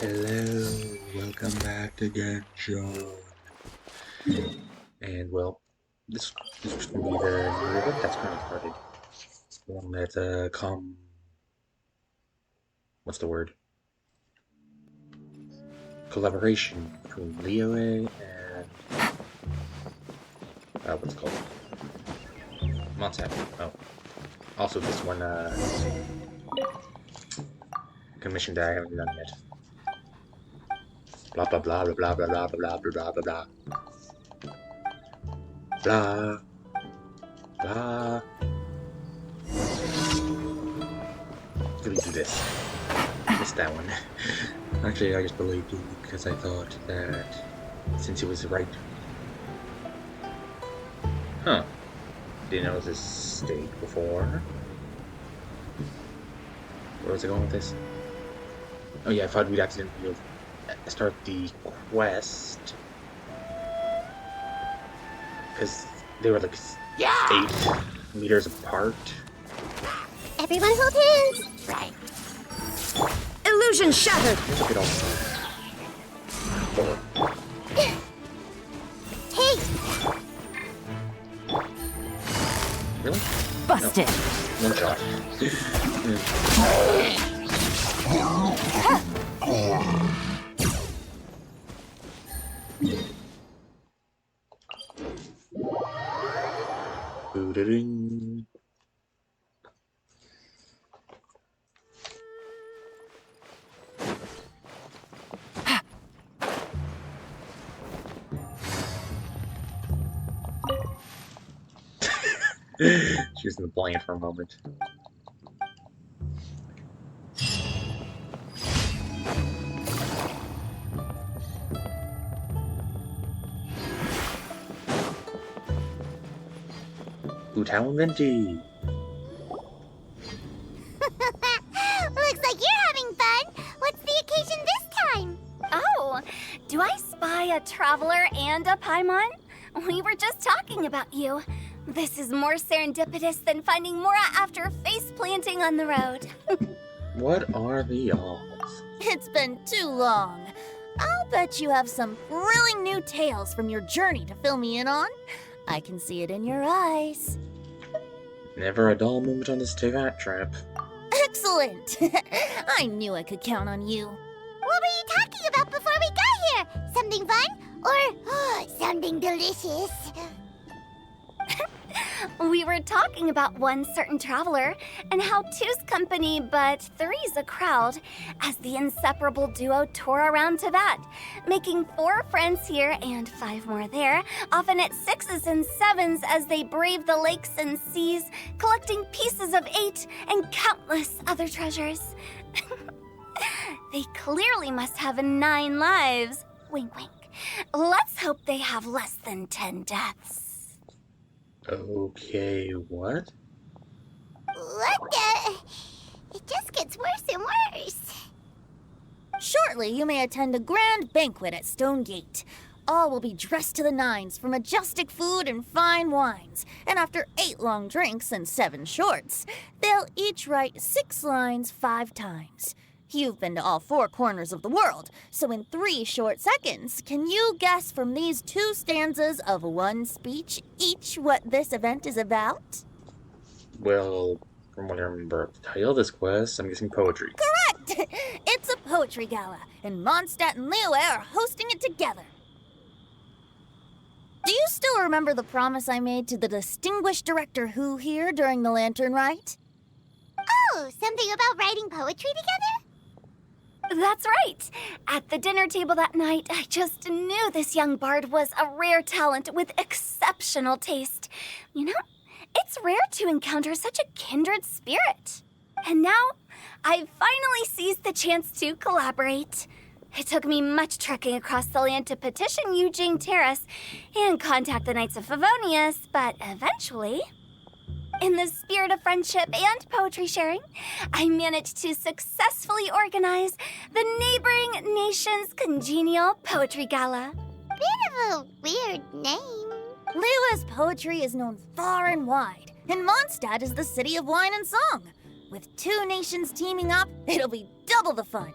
Hello, welcome back to Genshin. And well, this was gonna be the new event that's currently started. One that what's the word? Collaboration between Leo and what's it called? Monsanto. Oh. Also this one commission that I haven't done yet. Blah blah blah blah blah blah blah blah blah blah blah blah blah. Let me do this. Missed that one. Actually, I just believed you because I thought that since it was right. Huh. Didn't know this state before. Where was I going with this? Oh yeah, I thought we'd accidentally start the quest. Because they were like 8 meters apart. Everyone hold hands! Right. Illusion shattered! Look at all Hey! Really? Busted. No. One shot. Boo-da-ding. She was in the plane for a moment. Town Venti. Looks like you're having fun! What's the occasion this time? Oh, do I spy a traveler and a Paimon? We were just talking about you. This is more serendipitous than finding Mora after face planting on the road. What are the odds? It's been too long. I'll bet you have some thrilling new tales from your journey to fill me in on. I can see it in your eyes. Never a dull moment on this rat trap. Excellent! I knew I could count on you. What were you talking about before we got here? Something fun? Or something delicious? We were talking about one certain traveler and how two's company but three's a crowd as the inseparable duo tour around Tibet, making 4 friends here and 5 more there, often at 6s and 7s as they brave the lakes and seas, collecting pieces of 8 and countless other treasures. They clearly must have 9 lives. Wink, wink. Let's hope they have less than 10 deaths. Okay, what? What the? It just gets worse and worse. Shortly, you may attend a grand banquet at Stone Gate. All will be dressed to the nines for majestic food and fine wines. And after 8 long drinks and 7 shorts, they'll each write 6 lines 5 times. You've been to all 4 corners of the world, so in 3 short seconds, can you guess from these 2 stanzas of 1 speech each what this event is about? Well, from what I remember of the title of this quest, I'm guessing poetry. Correct! It's a poetry gala, and Mondstadt and Liyue are hosting it together. Do you still remember the promise I made to the distinguished Director Who here during the Lantern Rite? Oh, something about writing poetry together? That's right. At the dinner table that night, I just knew this young bard was a rare talent with exceptional taste. You know, it's rare to encounter such a kindred spirit. And now, I've finally seized the chance to collaborate. It took me much trekking across the land to petition Eugene Terrace and contact the Knights of Favonius, but eventually, in the spirit of friendship and poetry sharing, I managed to successfully organize the neighboring nation's congenial poetry gala. Bit of a weird name. Liyue's poetry is known far and wide, and Mondstadt is the city of wine and song. With 2 nations teaming up, it'll be double the fun.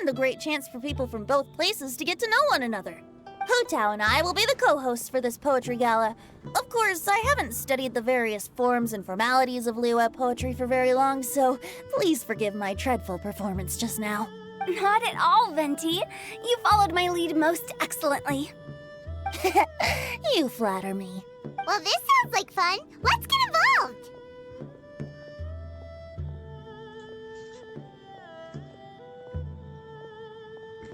and a great chance for people from both places to get to know one another. Hu Tao and I will be the co-hosts for this poetry gala. Of course, I haven't studied the various forms and formalities of Liyue poetry for very long, so please forgive my dreadful performance just now. Not at all, Venti. You followed my lead most excellently. You flatter me. Well, this sounds like fun. Let's get involved.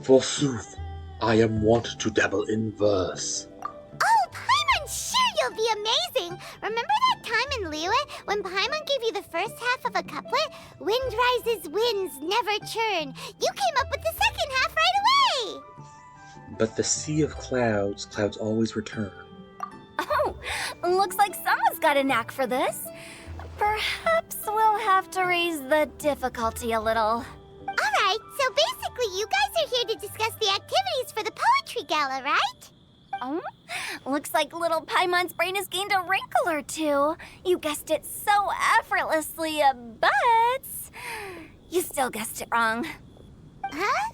Forsooth, I am wont to dabble in verse. Oh, Paimon, sure you'll be amazing. Remember that time in Liyue when Paimon gave you the first half of a couplet? Wind rises, winds never churn. You came up with the second half right away. But the sea of clouds, clouds always return. Oh, looks like someone's got a knack for this. Perhaps we'll have to raise the difficulty a little. Alright, so basically you guys are here to discuss the activities for the poetry gala, right? Oh, looks like little Paimon's brain has gained a wrinkle or two. You guessed it so effortlessly, but you still guessed it wrong. Huh?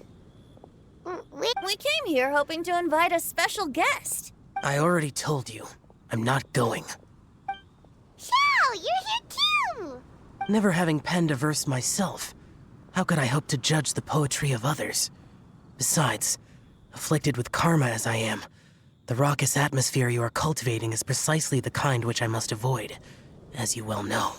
We came here hoping to invite a special guest. I already told you. I'm not going. Xiao, you're here too! Never having penned a verse myself, how could I hope to judge the poetry of others? Besides, afflicted with karma as I am, the raucous atmosphere you are cultivating is precisely the kind which I must avoid, as you well know.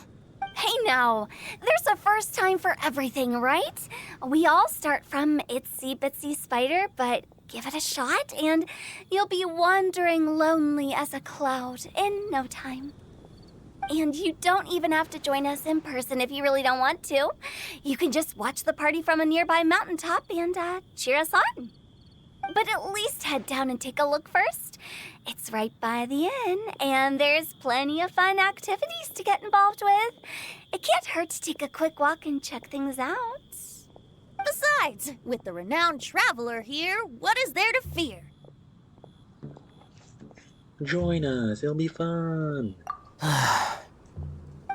Hey now, there's a first time for everything, right? We all start from itsy bitsy spider, but give it a shot and you'll be wandering lonely as a cloud in no time. And you don't even have to join us in person if you really don't want to. You can just watch the party from a nearby mountaintop and cheer us on. But at least head down and take a look first. It's right by the inn, and there's plenty of fun activities to get involved with. It can't hurt to take a quick walk and check things out. Besides, with the renowned traveler here, what is there to fear? Join us, it'll be fun.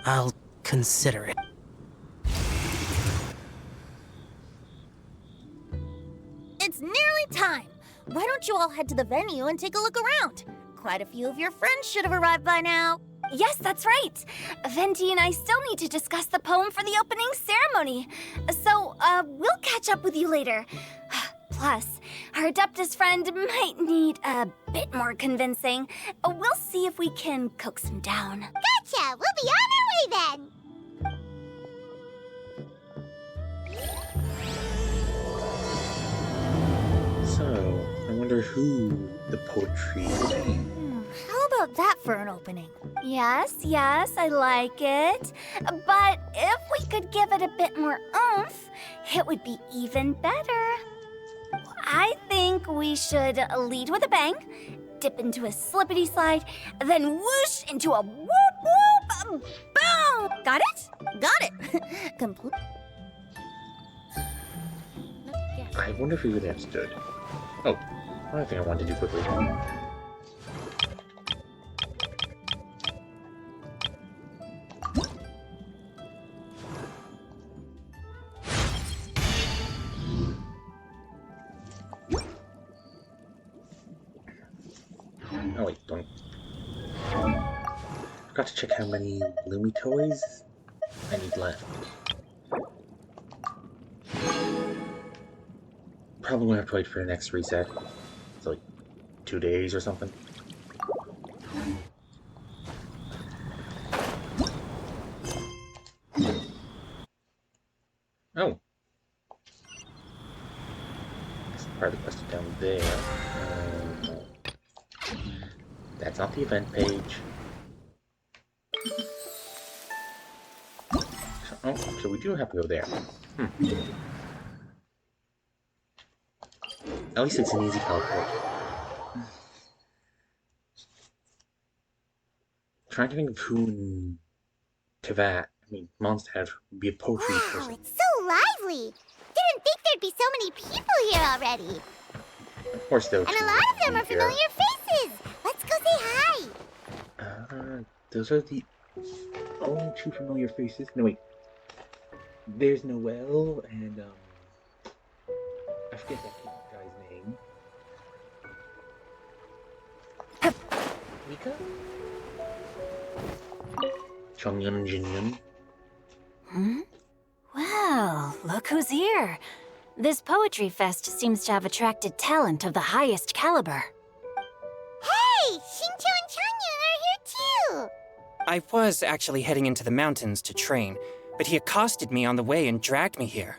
I'll consider it. It's nearly time. Why don't you all head to the venue and take a look around? Quite a few of your friends should have arrived by now. Yes, that's right. Venti and I still need to discuss the poem for the opening ceremony. So, we'll catch up with you later. Plus, our Adeptus friend might need a bit more convincing. We'll see if we can coax him down. Gotcha! We'll be on our way then! So, I wonder who the poetry will be. How about that for an opening? Yes, I like it. But if we could give it a bit more oomph, it would be even better. I think we should lead with a bang, dip into a slippity slide, then whoosh into a whoop whoop, boom! Got it? Got it. Complete. I wonder if he really understood. Oh, another thing I wanted to do quickly. Oh wait, don't. Forgot to check how many Lumi toys I need left. Probably gonna have to wait for the next reset. It's like 2 days or something. Oh. This is part of the quest down there. That's not the event page. Oh, so we do have to go there. At least it's an easy teleport. Trying to think of who in Teyvat, Mondstadt, would be a poetry Wow, person. it's so lively! Didn't think there'd be so many people here already. Of course, though. And a lot of them are familiar faces! Let's go say hi! Those are the only two familiar faces. No, wait. There's Noelle and, I forget that guy's name. Mika? Chongyun Jinyun. Hmm? Well, look who's here. This poetry fest seems to have attracted talent of the highest caliber. Hey, Shincho and Changyun are here too! I was actually heading into the mountains to train, but he accosted me on the way and dragged me here.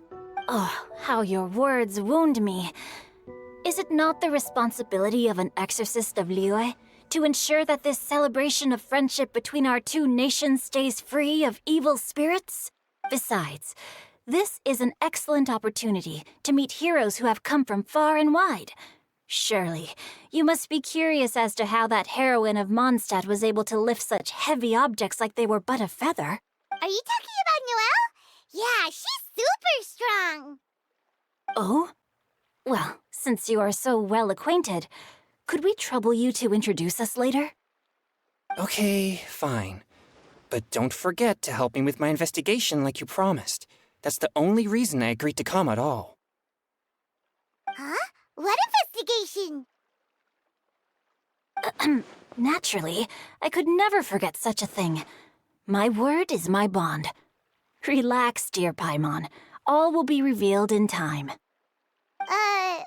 Oh, how your words wound me. Is it not the responsibility of an exorcist of Liyue to ensure that this celebration of friendship between our two nations stays free of evil spirits? Besides, this is an excellent opportunity to meet heroes who have come from far and wide. Surely, you must be curious as to how that heroine of Mondstadt was able to lift such heavy objects like they were but a feather. Are you talking about Noelle? Yeah, she's super strong! Oh? Well, since you are so well acquainted, could we trouble you to introduce us later? Okay, fine. But don't forget to help me with my investigation like you promised. That's the only reason I agreed to come at all. Huh? What investigation? Naturally, I could never forget such a thing. My word is my bond. Relax, dear Paimon. All will be revealed in time. Okay.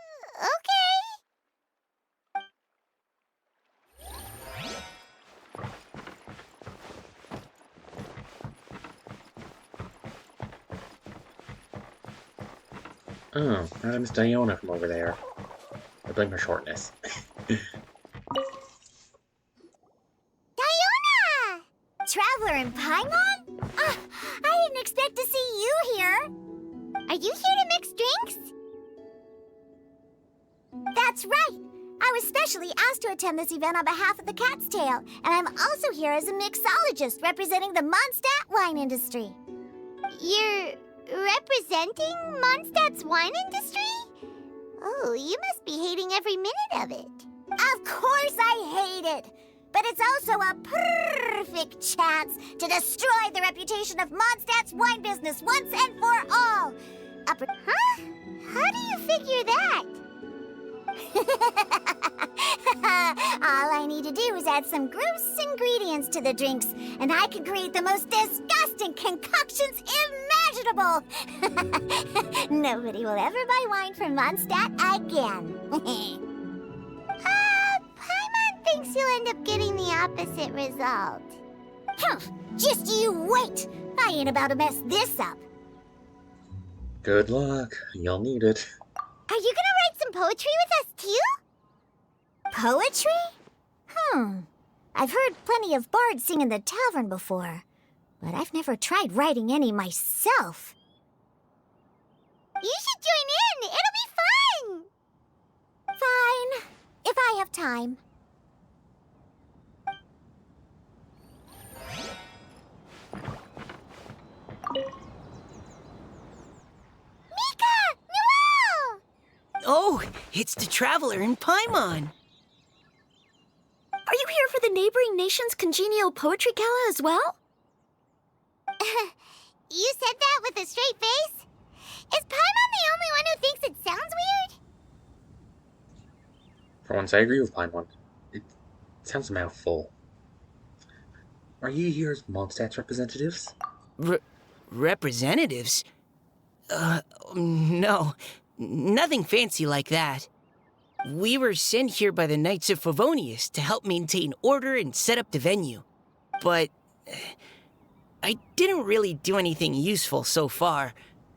Oh, that Miss Diona from over there. I blame her shortness. Diona! Traveler in Paimon? I didn't expect to see you here. Are you here to mix drinks? That's right. I was specially asked to attend this event on behalf of the Cat's Tail, and I'm also here as a mixologist representing the Mondstadt wine industry. You're representing Mondstadt's wine industry? Oh, you must be hating every minute of it. Of course I hate it! But it's also a perfect chance to destroy the reputation of Mondstadt's wine business once and for all! Huh? How do you figure that? All I need to do is add some gross ingredients to the drinks, and I can create the most disgusting concoctions imaginable! Nobody will ever buy wine from Mondstadt again. Paimon thinks you'll end up getting the opposite result. Just you wait! I ain't about to mess this up. Good luck. You'll need it. Are you gonna write some poetry with us too? Poetry? I've heard plenty of bards sing in the tavern before, but I've never tried writing any myself. You should join in! It'll be fun! Fine, if I have time. Mika! Noelle! Oh, it's the Traveler in Paimon. Are you here for the neighboring nation's congenial poetry gala as well? You said that with a straight face? Is Paimon the only one who thinks it sounds weird? For once, I agree with Paimon. It sounds a mouthful. Are you here as Mondstadt's representatives? Representatives? No. Nothing fancy like that. We were sent here by the Knights of Favonius to help maintain order and set up the venue. But I didn't really do anything useful so far.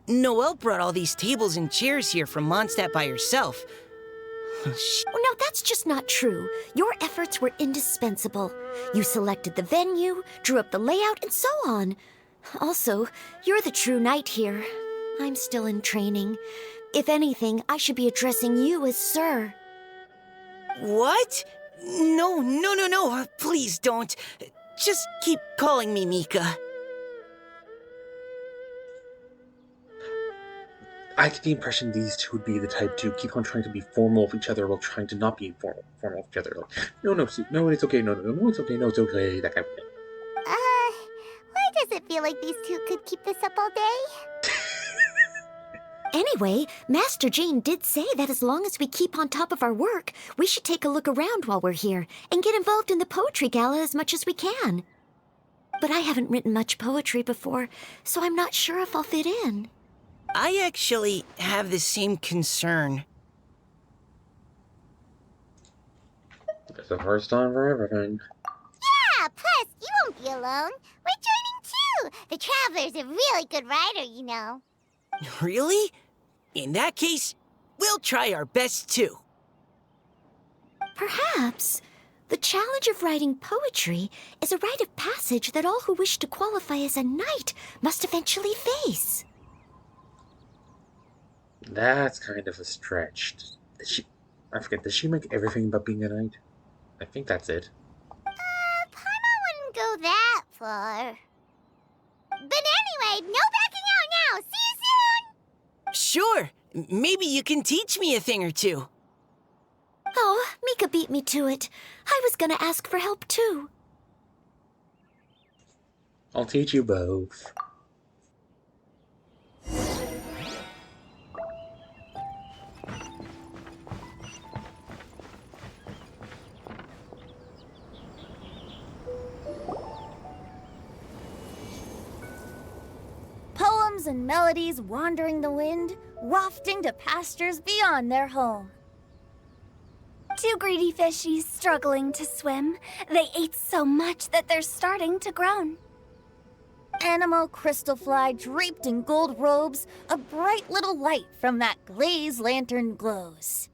Noelle brought all these tables and chairs here from Mondstadt by herself. Oh, no, that's just not true. Your efforts were indispensable. You selected the venue, drew up the layout, and so on. Also, you're the true knight here. I'm still in training. If anything, I should be addressing you as Sir. What? No. Please don't. Just keep calling me Mika. I get the impression these two would be the type to keep on trying to be formal with each other while trying to not be formal with each other. Like, no, it's okay, no, it's okay, no, it's okay, that kind of thing. Why does it feel like these two could keep this up all day? Anyway, Master Jane did say that as long as we keep on top of our work, we should take a look around while we're here and get involved in the poetry gala as much as we can. But I haven't written much poetry before, so I'm not sure if I'll fit in. I actually have the same concern. It's the first time for everything. Yeah, plus, you won't be alone. We're joining too. The Traveler's a really good writer, you know. Really? In that case, we'll try our best too. Perhaps the challenge of writing poetry is a rite of passage that all who wish to qualify as a knight must eventually face. That's kind of a stretch. I forget, does she make everything about being a knight? I think that's it. Paimon wouldn't go that far. But anyway, no backing out now. See you soon! Sure, maybe you can teach me a thing or two. Oh, Mika beat me to it. I was gonna ask for help too. I'll teach you both. Poems and melodies wandering the wind, wafting to pastures beyond their home. Two greedy fishies struggling to swim. They ate so much that they're starting to groan. Animal crystal fly draped in gold robes, a bright little light from that glazed lantern glows.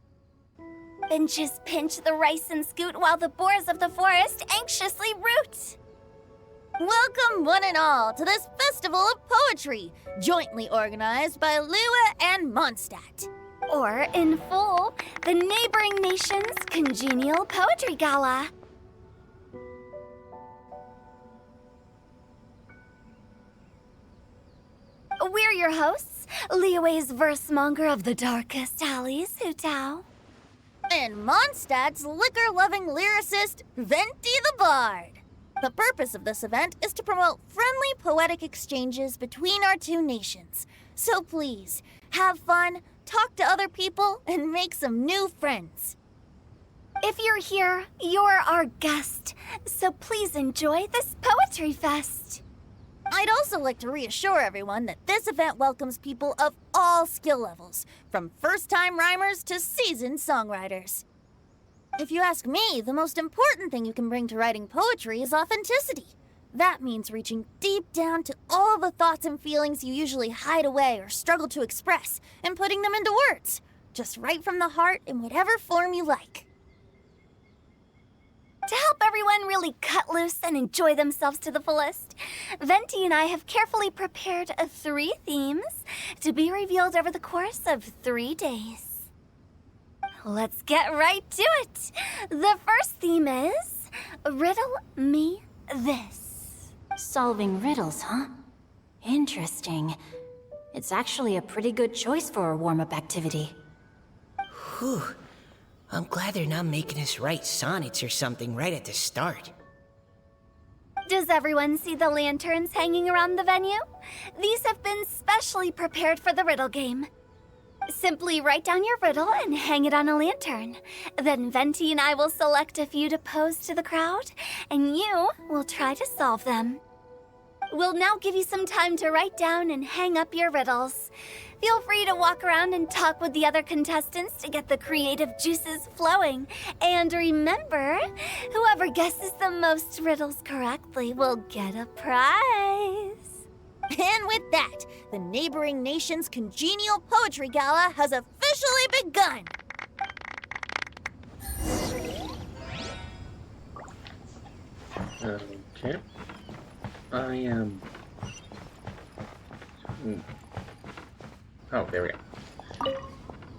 Benches pinch the rice and scoot while the boars of the forest anxiously root. Welcome one and all to this festival of poetry, jointly organized by Lua and Mondstadt. Or, in full, the neighboring nation's congenial poetry gala. We're your hosts, Liyue's verse-monger of the darkest alleys, Hutao. And Mondstadt's liquor-loving lyricist, Venti the Bard. The purpose of this event is to promote friendly poetic exchanges between our two nations. So please, have fun, talk to other people, and make some new friends. If you're here, you're our guest, so please enjoy this poetry fest. I'd also like to reassure everyone that this event welcomes people of all skill levels, from first-time rhymers to seasoned songwriters. If you ask me, the most important thing you can bring to writing poetry is authenticity. That means reaching deep down to all the thoughts and feelings you usually hide away or struggle to express, and putting them into words, just right from the heart in whatever form you like. To help everyone really cut loose and enjoy themselves to the fullest, Venti and I have carefully prepared 3 themes to be revealed over the course of 3 days. Let's get right to it. The first theme is Riddle Me This. Solving riddles, huh? Interesting. It's actually a pretty good choice for a warm-up activity. Whew. I'm glad they're not making us write sonnets or something right at the start. Does everyone see the lanterns hanging around the venue? These have been specially prepared for the riddle game. Simply write down your riddle and hang it on a lantern. Then Venti and I will select a few to pose to the crowd, and you will try to solve them. We'll now give you some time to write down and hang up your riddles. Feel free to walk around and talk with the other contestants to get the creative juices flowing. And remember, whoever guesses the most riddles correctly will get a prize. And with that, the neighboring nation's congenial poetry gala has officially begun. Okay. I am... Oh, there we go.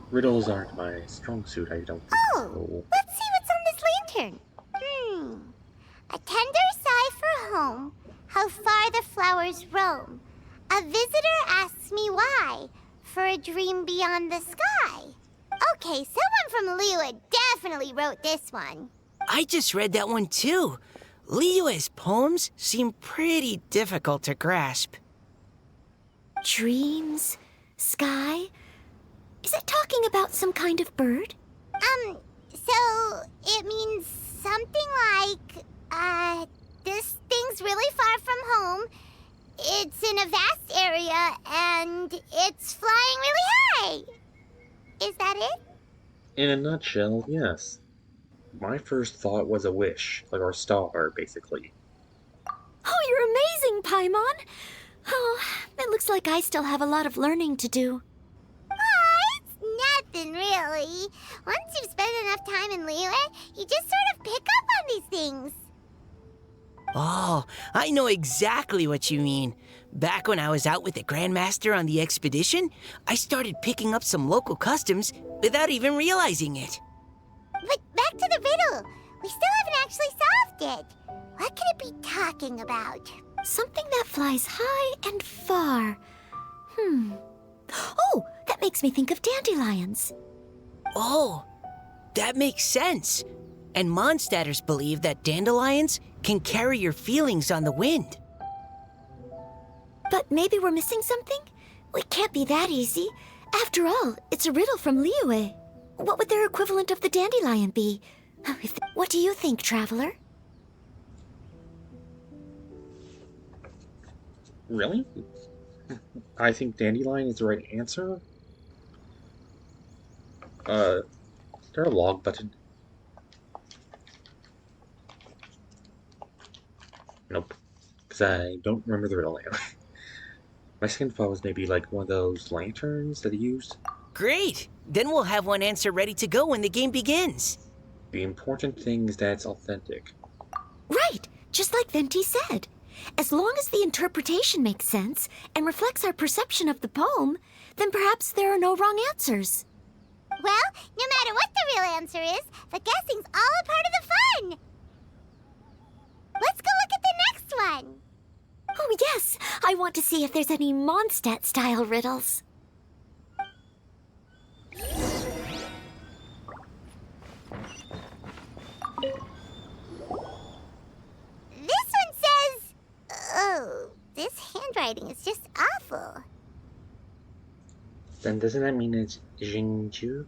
Riddles aren't my strong suit, I don't think so. Let's see what's on this lantern. A tender sigh for home, how far the flowers roam. A visitor asks me why, for a dream beyond the sky. Okay, someone from Liyue definitely wrote this one. I just read that one too. Liyue's poems seem pretty difficult to grasp. Dreams, sky, Is it talking about some kind of bird? So it means something like, this thing's really far from home. It's in a vast area, and it's flying really high. Is that it? In a nutshell, yes. My first thought was a wish, like our star, basically. Oh, you're amazing, Paimon! Oh, it looks like I still have a lot of learning to do. It's nothing, really. Once you've spent enough time in Liyue, you just sort of pick up on these things. Oh, I know exactly what you mean. Back when I was out with the Grandmaster on the expedition, I started picking up some local customs without even realizing it. But back to the riddle. We still haven't actually solved it. What could it be talking about? Something that flies high and far. Oh, that makes me think of dandelions. Oh, that makes sense. And Mondstadters believe that dandelions can carry your feelings on the wind. But maybe we're missing something? It can't be that easy. After all, it's a riddle from Liyue. What would their equivalent of the dandelion be? What do you think, Traveler? Really? I think dandelion is the right answer. Is there a log button? Nope. Because I don't remember the riddle now. My second thought was maybe like one of those lanterns that he used. Great! Then we'll have one answer ready to go when the game begins. The important thing is that it's authentic. Right, just like Venti said. As long as the interpretation makes sense and reflects our perception of the poem, then perhaps there are no wrong answers. Well, no matter what the real answer is, the guessing's all a part of the fun. Let's go look at the next one. Oh, yes, I want to see if there's any Mondstadt-style riddles. This one says... Oh, this handwriting is just awful. Then doesn't that mean it's Jingju?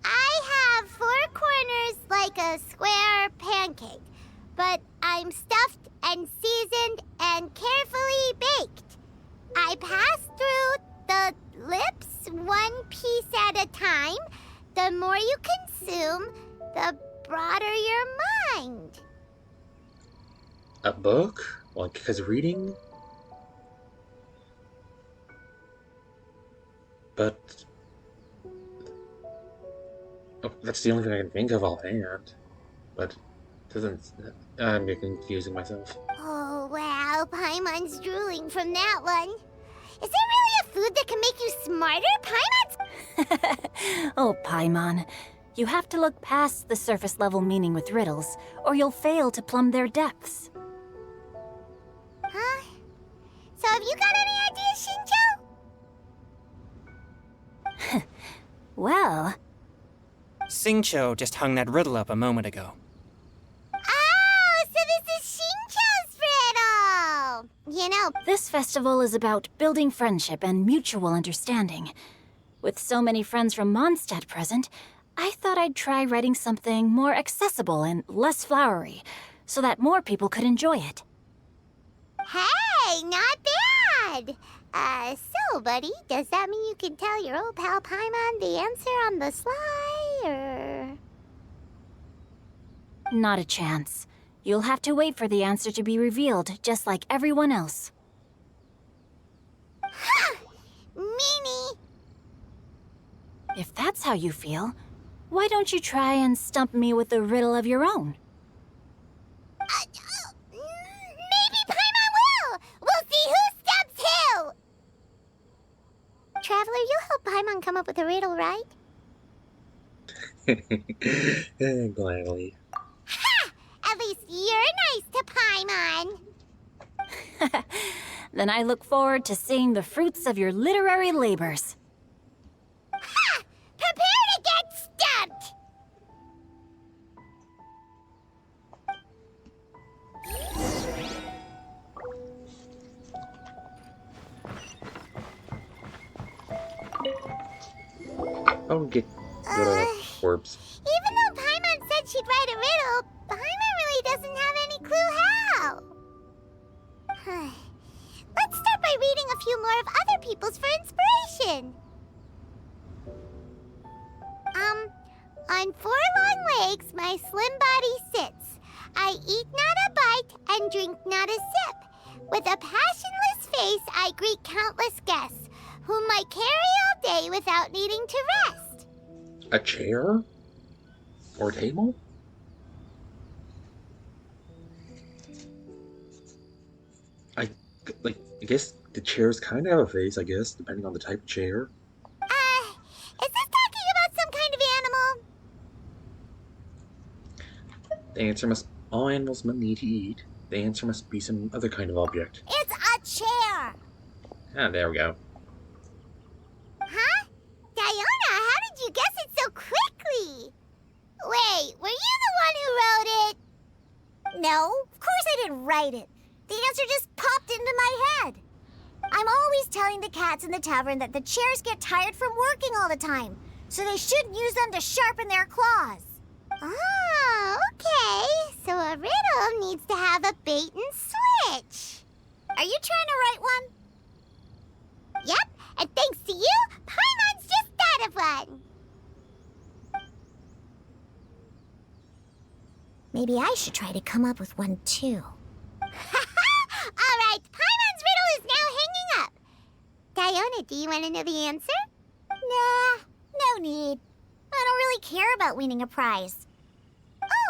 I have 4 corners like a square pancake, but I'm stuffed and seasoned and carefully baked. I pass through the lips 1 piece at a time. The more you consume, the broader your mind. A book? Like, because reading? But... Oh, that's the only thing I can think of offhand. But... doesn't... I'm getting confusing myself. Oh, wow, Paimon's drooling from that one. Is there really a food that can make you smarter, Paimon? Oh, Paimon. You have to look past the surface level meaning with riddles, or you'll fail to plumb their depths. Huh? So have you got any ideas, Shincho? Well, Xingqiu just hung that riddle up a moment ago. Oh, so this is Shincho's riddle! You know, this festival is about building friendship and mutual understanding. With so many friends from Mondstadt present, I thought I'd try writing something more accessible and less flowery, so that more people could enjoy it. hey, not bad! So, buddy, does that mean you can tell your old pal Paimon the answer on the sly, or...? Not a chance. You'll have to wait for the answer to be revealed, just like everyone else. Ha! Meanie! If that's how you feel, why don't you try and stump me with a riddle of your own? Maybe Paimon will! We'll see who stumps who! Traveler, you'll help Paimon come up with a riddle, right? Gladly. Ha! At least you're nice to Paimon! Then I look forward to seeing the fruits of your literary labors. Ha! Prepare to get stumped! Oh, get go to orbs. Even though Paimon said she'd write a riddle, Paimon really doesn't have any clue how. Let's start by reading a few more of other people's for inspiration. On 4 long legs, my slim body sits. I eat not a bite and drink not a sip. With a passionless face, I greet countless guests, whom I carry all day without needing to rest. A chair? Or a table? I guess the chairs kind of have a face, I guess, depending on the type of chair. Is this talking about some kind of animal? The answer must... All animals need to eat. The answer must be some other kind of object. It's a chair! Ah, there we go. Huh? Diona, how did you guess it so quickly? Wait, were you the one who wrote it? No, of course I didn't write it. The answer just popped into my head. I'm always telling the cats in the tavern that the chairs get tired from working all the time, so they shouldn't use them to sharpen their claws. Oh, okay. So a riddle needs to have a bait and switch. Are you trying to write one? Yep, and thanks to you, Paimon's just thought of one. Maybe I should try to come up with one too. All right, Paimon's riddle is now hanging up. Diona, do you want to know the answer? Nah, no need. I don't really care about winning a prize.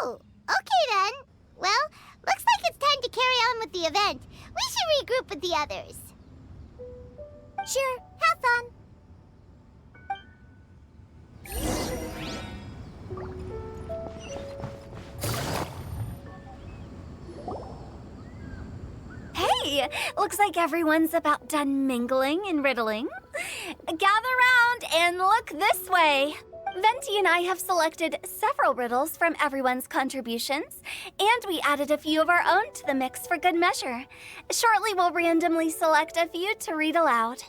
Oh, okay then. Well, looks like it's time to carry on with the event. We should regroup with the others. Sure, have fun. Hey, looks like everyone's about done mingling and riddling. Gather round and look this way. Venti and I have selected several riddles from everyone's contributions, and we added a few of our own to the mix for good measure. Shortly, we'll randomly select a few to read aloud.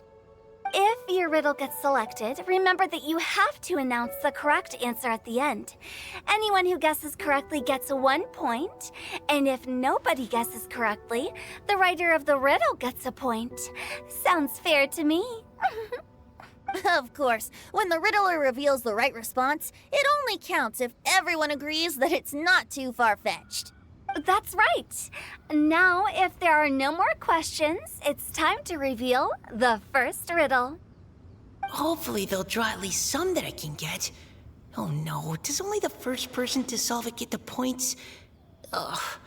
If your riddle gets selected, remember that you have to announce the correct answer at the end. Anyone who guesses correctly gets 1 point, and if nobody guesses correctly, the writer of the riddle gets a point. Sounds fair to me. Of course, when the riddler reveals the right response, it only counts if everyone agrees that it's not too far-fetched. That's right. Now, if there are no more questions, it's time to reveal the first riddle. Hopefully they'll draw at least some that I can get. Oh no, does only the first person to solve it get the points? Ugh,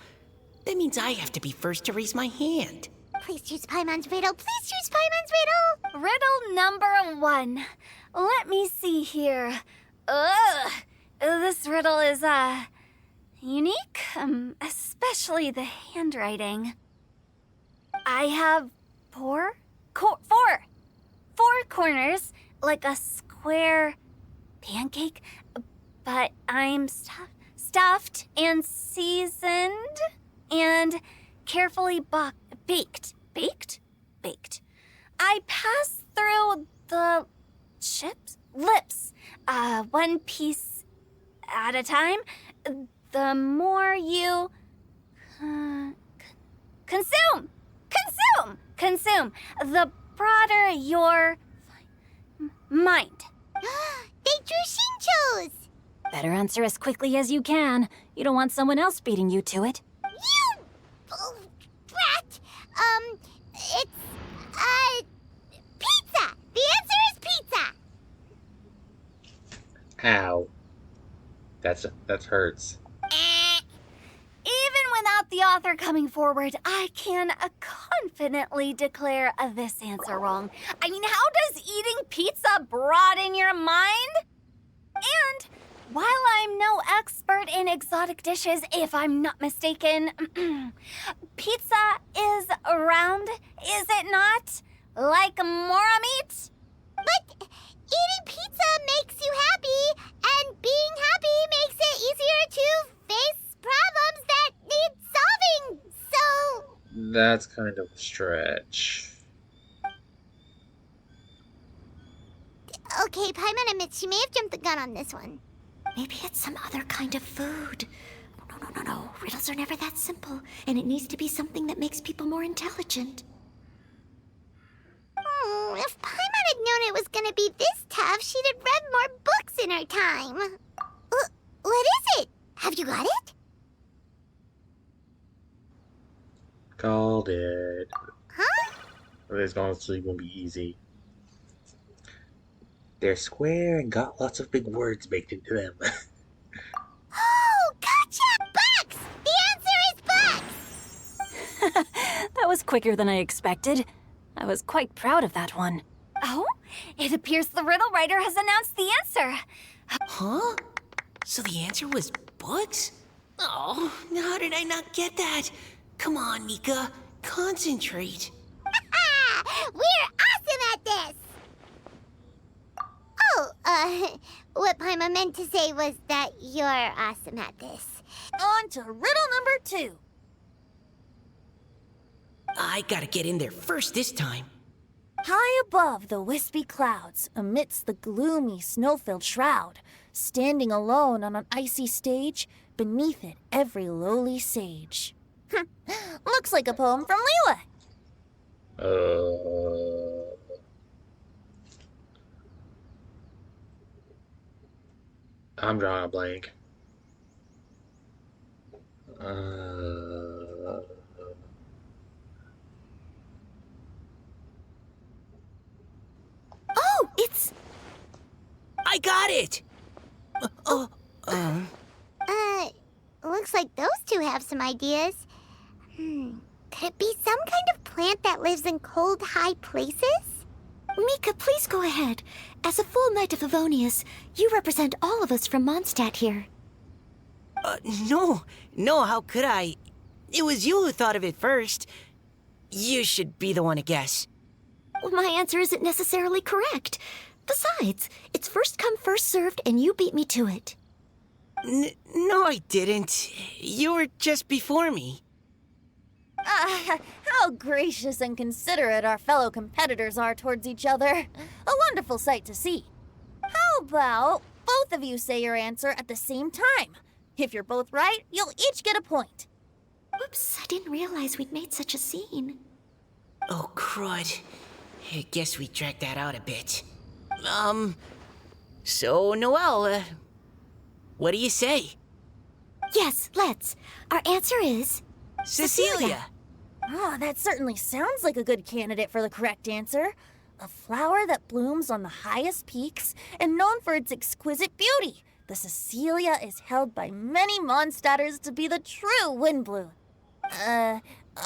that means I have to be first to raise my hand. Please choose Paimon's riddle. Please choose Paimon's riddle. Riddle number 1. Let me see here. Ugh, this riddle is, unique, especially the handwriting. I have four corners, like a square pancake, but I'm stuffed and seasoned and carefully baked. I pass through the lips, one piece at a time. The more you consume, the broader your mind. They drew Shinchos. Better answer as quickly as you can. You don't want someone else beating you to it. You brat. It's pizza. The answer is pizza. Ow. That hurts. Even without the author coming forward, I can confidently declare this answer wrong. I mean, how does eating pizza broaden your mind? And while I'm no expert in exotic dishes, if I'm not mistaken, pizza is round, is it not? Like mora meat? But eating pizza makes you happy, and being happy makes it easier to face problems that need solving. So That's kind of a stretch. Okay, Paimon admits she may have jumped the gun on this one. Maybe it's some other kind of food. No. Riddles are never that simple, and it needs to be something that makes people more intelligent. If Paimon had known it was gonna be this tough, she'd have read more books in her time. What is it? Have you got it? Called it. Huh? This honestly won't be easy. They're square and got lots of big words baked into them. Oh, gotcha! Bucks! The answer is bucks! That was quicker than I expected. I was quite proud of that one. Oh, it appears the riddle writer has announced the answer. Huh? So the answer was books? Oh, how did I not get that? Come on, Mika. Concentrate. We're awesome at this! Oh, what Paimon meant to say was that you're awesome at this. On to riddle number 2. I gotta get in there first this time. High above the wispy clouds, amidst the gloomy snow-filled shroud, standing alone on an icy stage, beneath it every lowly sage. Looks like a poem from Liyue. I'm drawing a blank. Oh, it's... I got it! Looks like those two have some ideas. Could it be some kind of plant that lives in cold, high places? Mika, please go ahead. As a full Knight of Favonius, you represent all of us from Mondstadt here. No, how could I? It was you who thought of it first. You should be the one to guess. Well, my answer isn't necessarily correct. Besides, it's first come, first served, and you beat me to it. No, I didn't. You were just before me. How gracious and considerate our fellow competitors are towards each other. A wonderful sight to see. How about both of you say your answer at the same time? If you're both right, you'll each get a point. Oops, I didn't realize we'd made such a scene. Oh, crud. I guess we dragged that out a bit. So, Noelle, what do you say? Yes, let's. Our answer is... Cecilia! Oh, that certainly sounds like a good candidate for the correct answer. A flower that blooms on the highest peaks and known for its exquisite beauty. The Cecilia is held by many Mondstadters to be the true Windblue.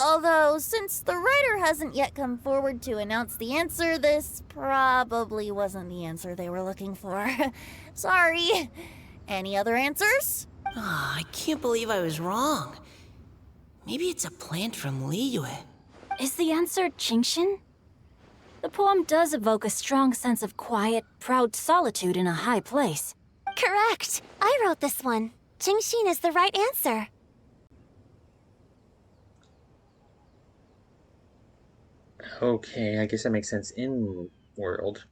Although, since the writer hasn't yet come forward to announce the answer, this probably wasn't the answer they were looking for. Sorry. Any other answers? Ah, I can't believe I was wrong. Maybe it's a plant from Liyue. Is the answer Genshin? The poem does evoke a strong sense of quiet, proud solitude in a high place. Correct. I wrote this one. Genshin is the right answer. Okay, I guess that makes sense in world.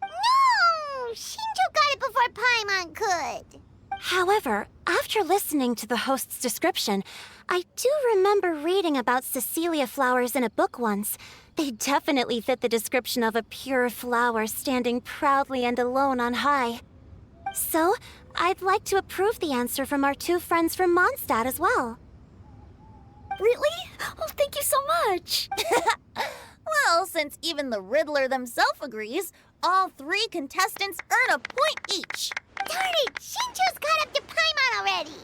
No! Shinjo got it before Paimon could. However, after listening to the host's description, I do remember reading about Cecilia flowers in a book once. They definitely fit the description of a pure flower standing proudly and alone on high. So, I'd like to approve the answer from our two friends from Mondstadt as well. Really? Oh, thank you so much. Well, since even the Riddler themselves agrees, all 3 contestants earn a point each. Darn it! Shinjo's caught up to Paimon already!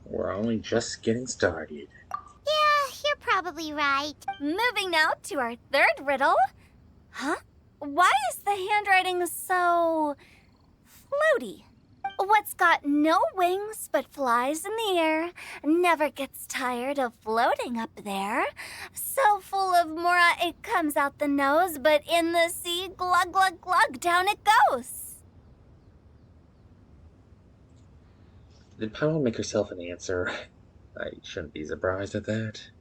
We're only just getting started. Yeah, you're probably right. Moving now to our third riddle. Huh? Why is the handwriting so floaty? What's got no wings but flies in the air, never gets tired of floating up there. So full of mora it comes out the nose, but in the sea, glug glug glug, down it goes. Did Paimon make herself an answer? I shouldn't be surprised at that.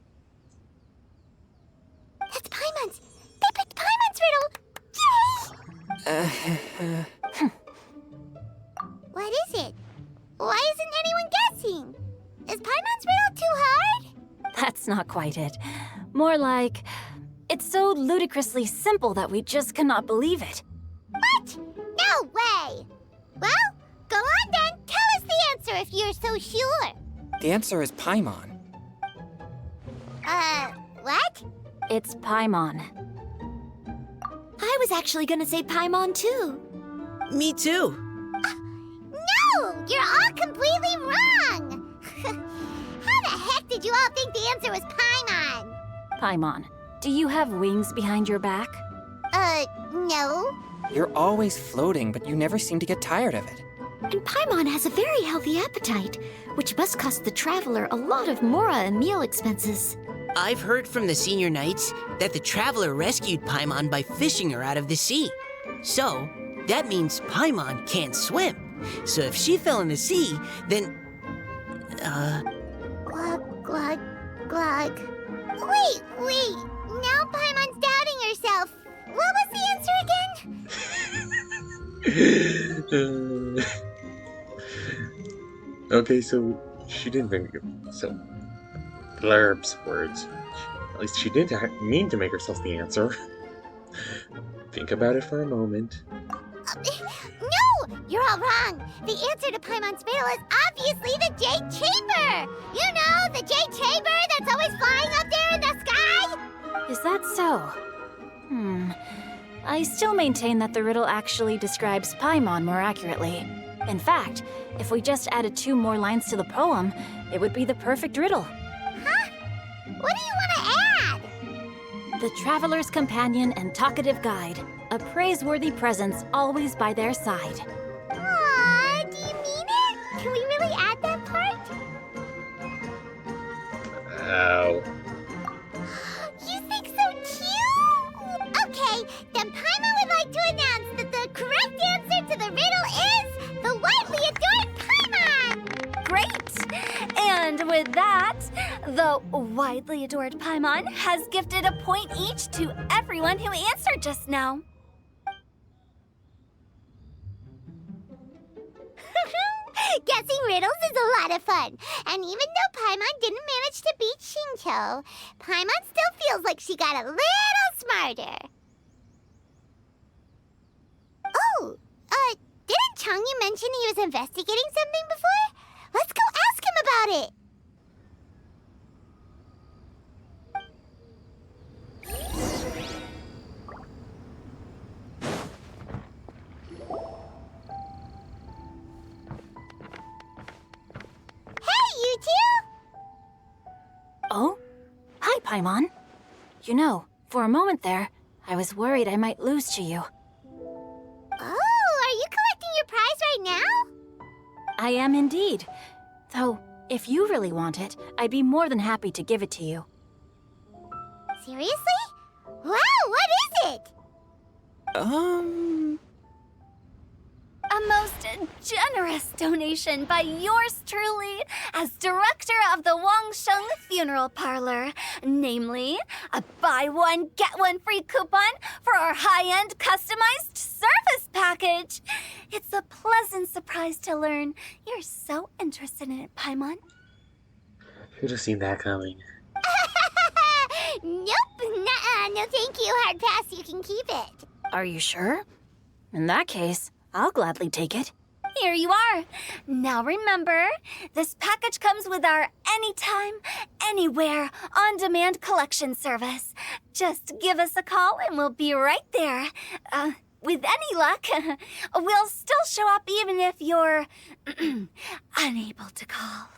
What is it? Why isn't anyone guessing? Is Paimon's riddle too hard? That's not quite it. More like, it's so ludicrously simple that we just cannot believe it. What? No way! Well, go on then. Tell us the answer if you're so sure. The answer is Paimon. What? It's Paimon. I was actually gonna say Paimon too. Me too. No! You're all completely wrong! How the heck did you all think the answer was Paimon? Paimon, do you have wings behind your back? No. You're always floating, but you never seem to get tired of it. And Paimon has a very healthy appetite, which must cost the traveler a lot of mora and meal expenses. I've heard from the senior knights that the traveler rescued Paimon by fishing her out of the sea. So, that means Paimon can't swim. So if she fell in the sea, then... Glug, glug, glug. Wait! Now Paimon's doubting herself. What was the answer again? Okay, so she didn't think so. Blurb's words. At least she didn't mean to make herself the answer. Think about it for a moment. No! You're all wrong. The answer to Paimon's riddle is obviously the Jade Chamber. You know, the Jade Chamber that's always flying up there in the sky. Is that so? I still maintain that the riddle actually describes Paimon more accurately. In fact, if we just added 2 more lines to the poem, it would be the perfect riddle. Huh? What do you want to add? The traveler's companion and talkative guide, a praiseworthy presence always by their side. Aw, do you mean it? Can we really add that part? Ow. You think so too? Okay, then Paimon would like to announce that the correct answer to the riddle is the widely adored Paimon! Great! And with that, the widely adored Paimon has gifted a point each to everyone who answered just now. Guessing riddles is a lot of fun. And even though Paimon didn't manage to beat Xingqiu, Paimon still feels like she got a little smarter. Oh, didn't Changyu mention he was investigating something before? Let's go ask him about it. Hey, you two! Oh? Hi, Paimon. You know, for a moment there, I was worried I might lose to you. Oh, are you collecting your prize right now? I am indeed. Though, if you really want it, I'd be more than happy to give it to you. Seriously? Wow, what is it? A most generous donation by yours truly as director of the Wangsheng Funeral Parlor. Namely, a buy one, get one free coupon for our high-end customized service package. It's a pleasant surprise to learn you're so interested in it, Paimon. Should have seen that coming. Nope, nuh-uh, no thank you, hard pass, you can keep it. Are you sure? In that case, I'll gladly take it. Here you are. Now remember, this package comes with our anytime, anywhere, on-demand collection service. Just give us a call and we'll be right there. With any luck, we'll still show up even if you're unable to call.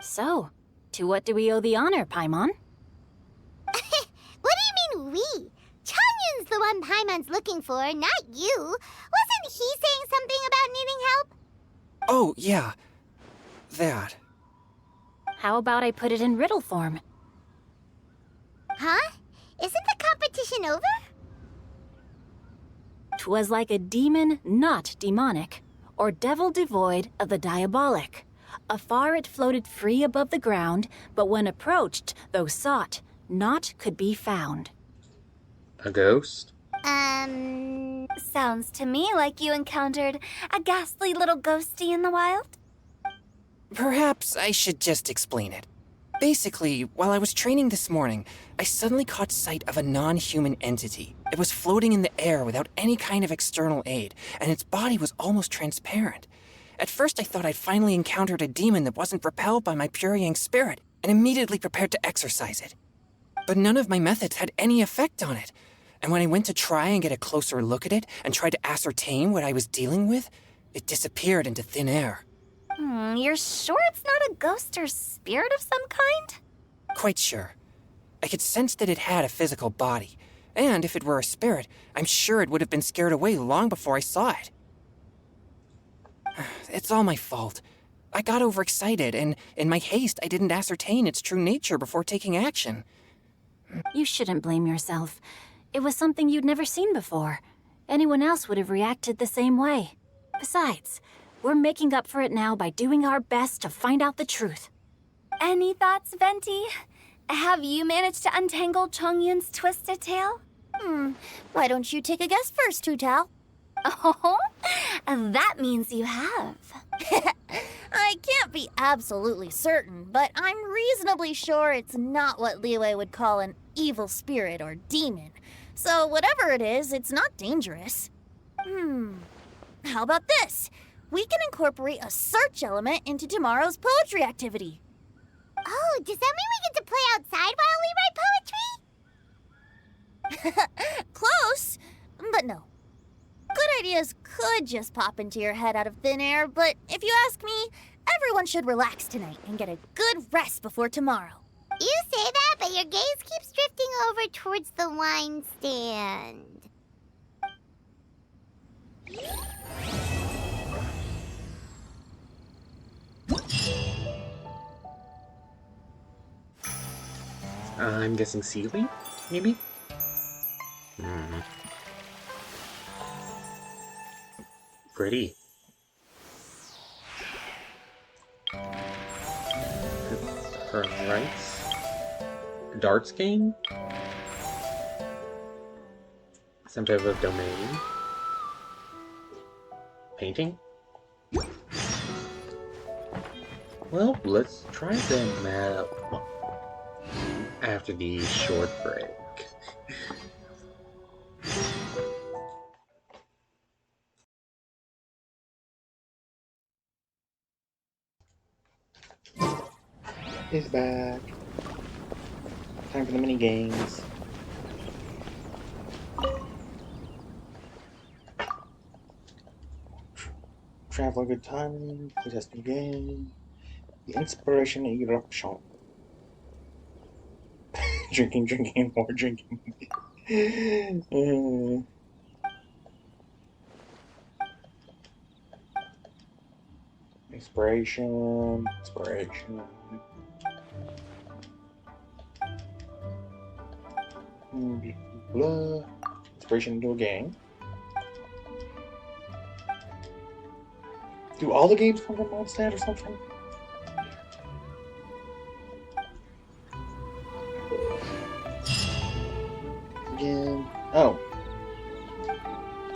So, to what do we owe the honor, Paimon? What do you mean we? Changyun's the one Paimon's looking for, not you. Wasn't he saying something about needing help? Oh, yeah. That. How about I put it in riddle form? Huh? Isn't the competition over? 'Twas like a demon not demonic, or devil devoid of the diabolic. Afar it floated free above the ground, but when approached, though sought, naught could be found. A ghost? Sounds to me like you encountered a ghastly little ghosty in the wild. Perhaps I should just explain it. Basically, while I was training this morning, I suddenly caught sight of a non-human entity. It was floating in the air without any kind of external aid, and its body was almost transparent. At first I thought I'd finally encountered a demon that wasn't repelled by my pure yang spirit, and immediately prepared to exorcise it. But none of my methods had any effect on it, and when I went to try and get a closer look at it and tried to ascertain what I was dealing with, it disappeared into thin air. You're sure it's not a ghost or spirit of some kind? Quite sure. I could sense that it had a physical body, and if it were a spirit, I'm sure it would have been scared away long before I saw it. It's all my fault. I got overexcited, and in my haste, I didn't ascertain its true nature before taking action. You shouldn't blame yourself. It was something you'd never seen before. Anyone else would have reacted the same way. Besides, we're making up for it now by doing our best to find out the truth. Any thoughts, Venti? Have you managed to untangle Chongyun's twisted tail? Why don't you take a guess first, Tutao? Oh, that means you have. I can't be absolutely certain, but I'm reasonably sure it's not what Liyue would call an evil spirit or demon. So whatever it is, it's not dangerous. How about this? We can incorporate a search element into tomorrow's poetry activity. Oh, does that mean we get to play outside while we write poetry? Close, but no. Good ideas could just pop into your head out of thin air, but if you ask me, everyone should relax tonight and get a good rest before tomorrow. You say that, but your gaze keeps drifting over towards the wine stand. I'm guessing Sealy, maybe? Pretty. Her rights. Darts game? Some type of domain. Painting? Well, let's try them out after the short break. Is back. Time for the mini games. Travel a good time. Play test new game. The inspiration eruption. drinking, more drinking. Inspiration. Blah. Inspiration into a game. Do all the games come from Mondstadt or something? Again. Oh.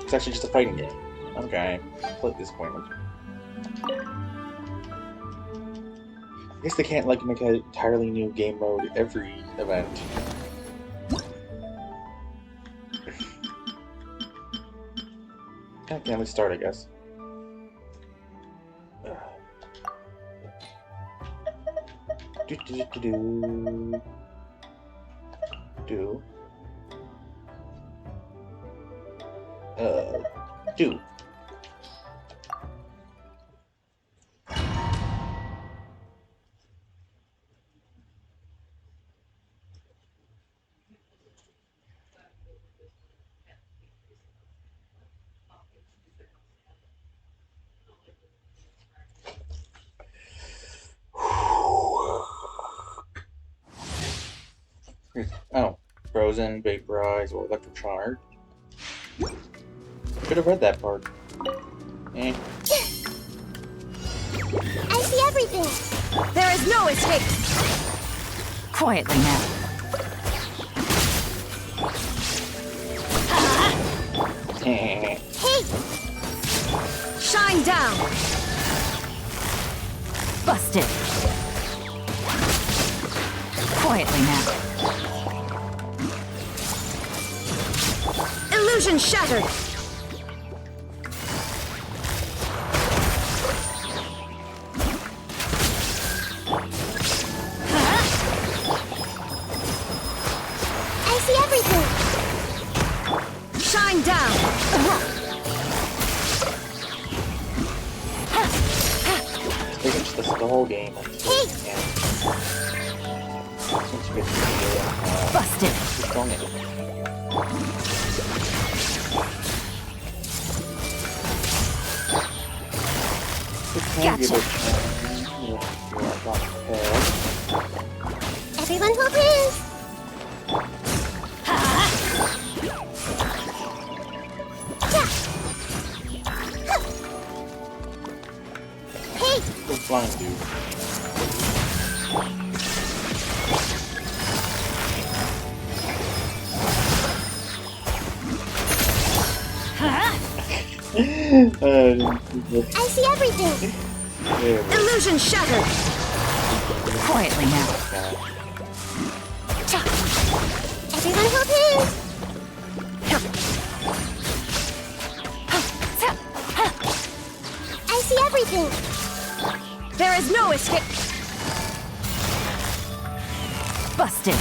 It's actually just a fighting game. Okay. Slight disappointment. I guess they can't, like, make an entirely new game mode every event. Okay, let's start, I guess. Do. Oh, frozen, vaporized, or electrocharged. Should have read that part. Eh. I see everything. There is no escape! Quietly now. Hey! Shine down! Busted! Quietly now. Illusion shattered! I see everything! Shine down! Pretty much this is the whole game. Hey! Yeah. Seems good to be Busted! too strong at it. Gotcha. Everyone hold hands! Hey! Good flying, dude. I see everything! Illusion shattered! Quietly now. Everyone hold hands! I see everything! There is no escape! Busted!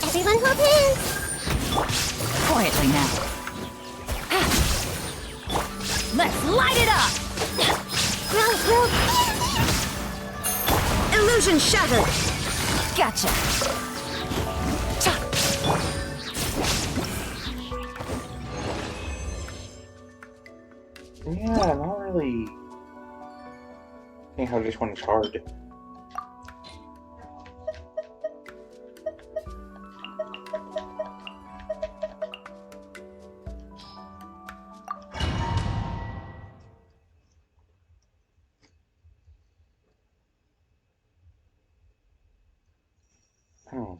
Everyone hold hands! Quietly now. Let's light it up! Grow! Illusion shattered! Gotcha! Yeah, not really. I think how this one is hard. Hmm.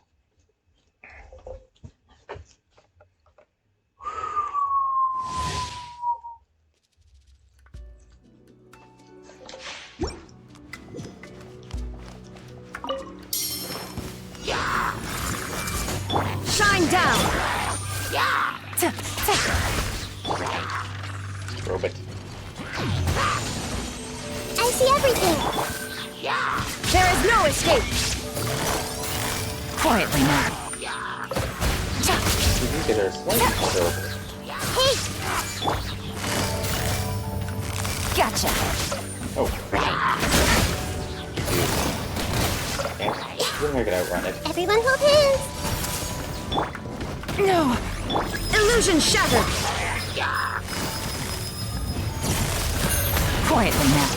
Shine down! Robot. I see everything! There is no escape! Quietly now. You think they're slightly horrible. Hey! Gotcha! Oh. Dude. We're not gonna outrun it. Everyone hold hands! No! Illusion shattered! Quietly now.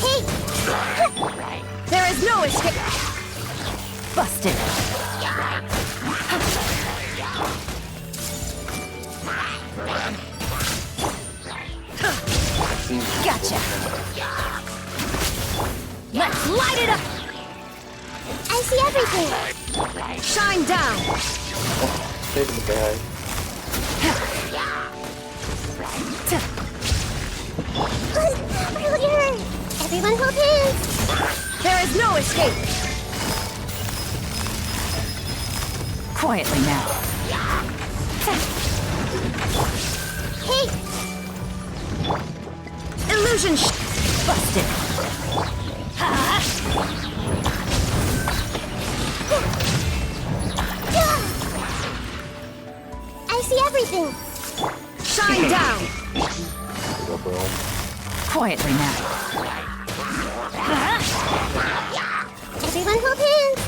Hey! There is no escape! Busted! Gotcha! Let's light it up! I see everything! Shine down! Saving the guy. Really hurt! Everyone hold hands! There is no escape! Quietly now. Hey! Illusion busted! I see everything! Shine down! Go, bro. Quietly now. Everyone hold hands!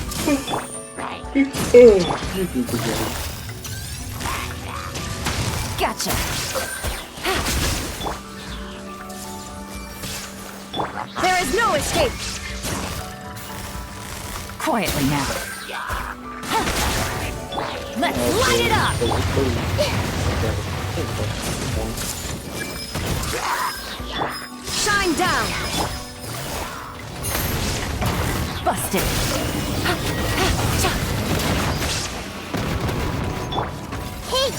Gotcha! There is no escape! Quietly now. Let's light it up! Shine down! Busted! Hey!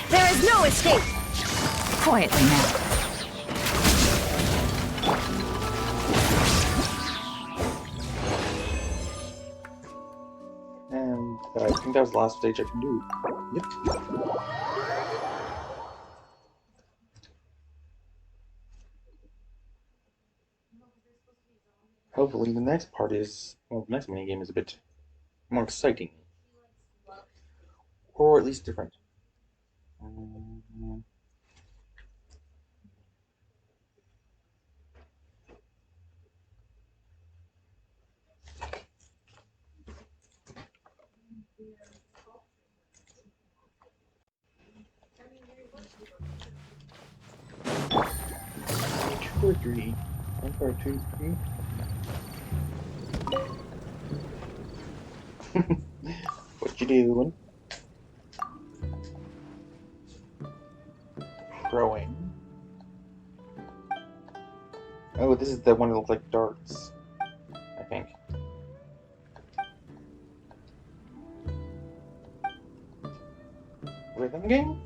There is no escape! Quietly now. And I think that was the last stage I can do. Yep. Hopefully the next part is, well, the next minigame is a bit more exciting. Or at least different. Two or three. 1, 4, 2, 3. What you doing? Throwing. Oh, this is the one that looks like darts, I think. Rhythm game?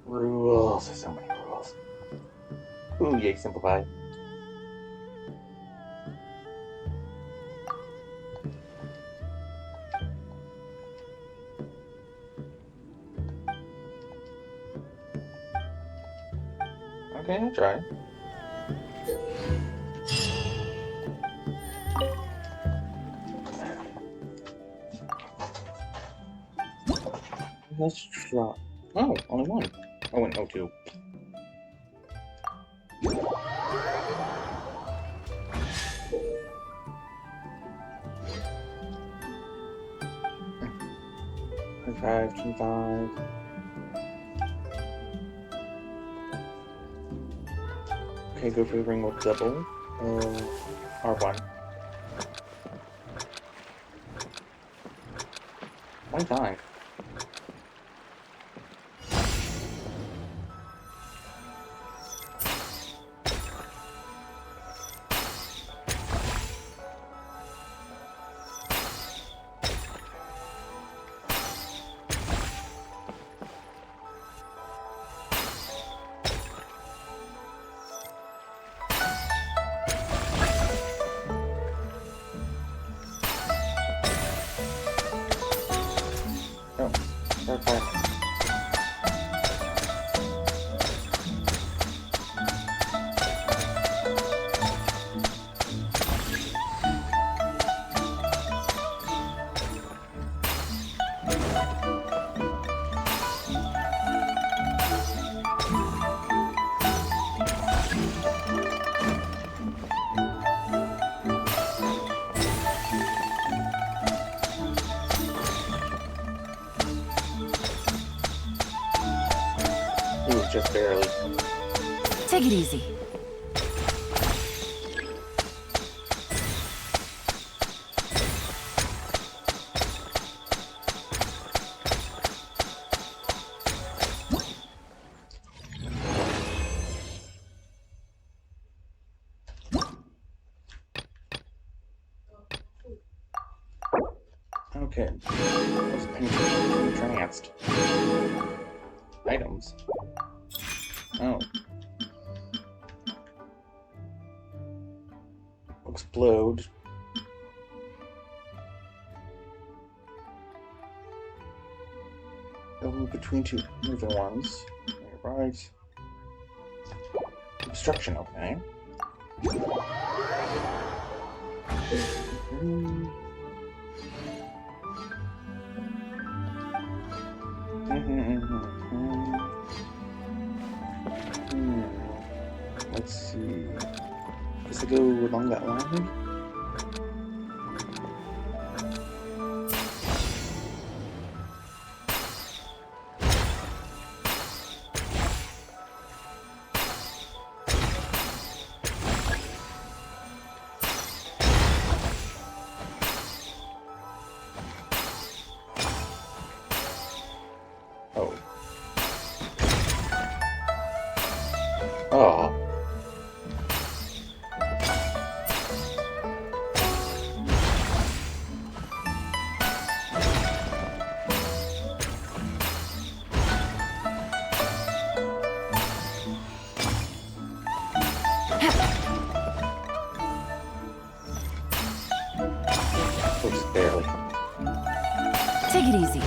Rules. There's so many rules. Ooh, yay, simplify. Okay, I'll try. Let's try. Oh, only one. Oh, and O2. Five, 25. Okay, go for the ring with double. R1. 25. Oh, okay. Ooh, just barely. Take it easy. Okay. What's entranced? Items. Oh. Explode. They'll move between two moving ones. Right. Obstruction, okay. Let's see. Does it go along that line? Oh. Oh, just barely. Take it easy.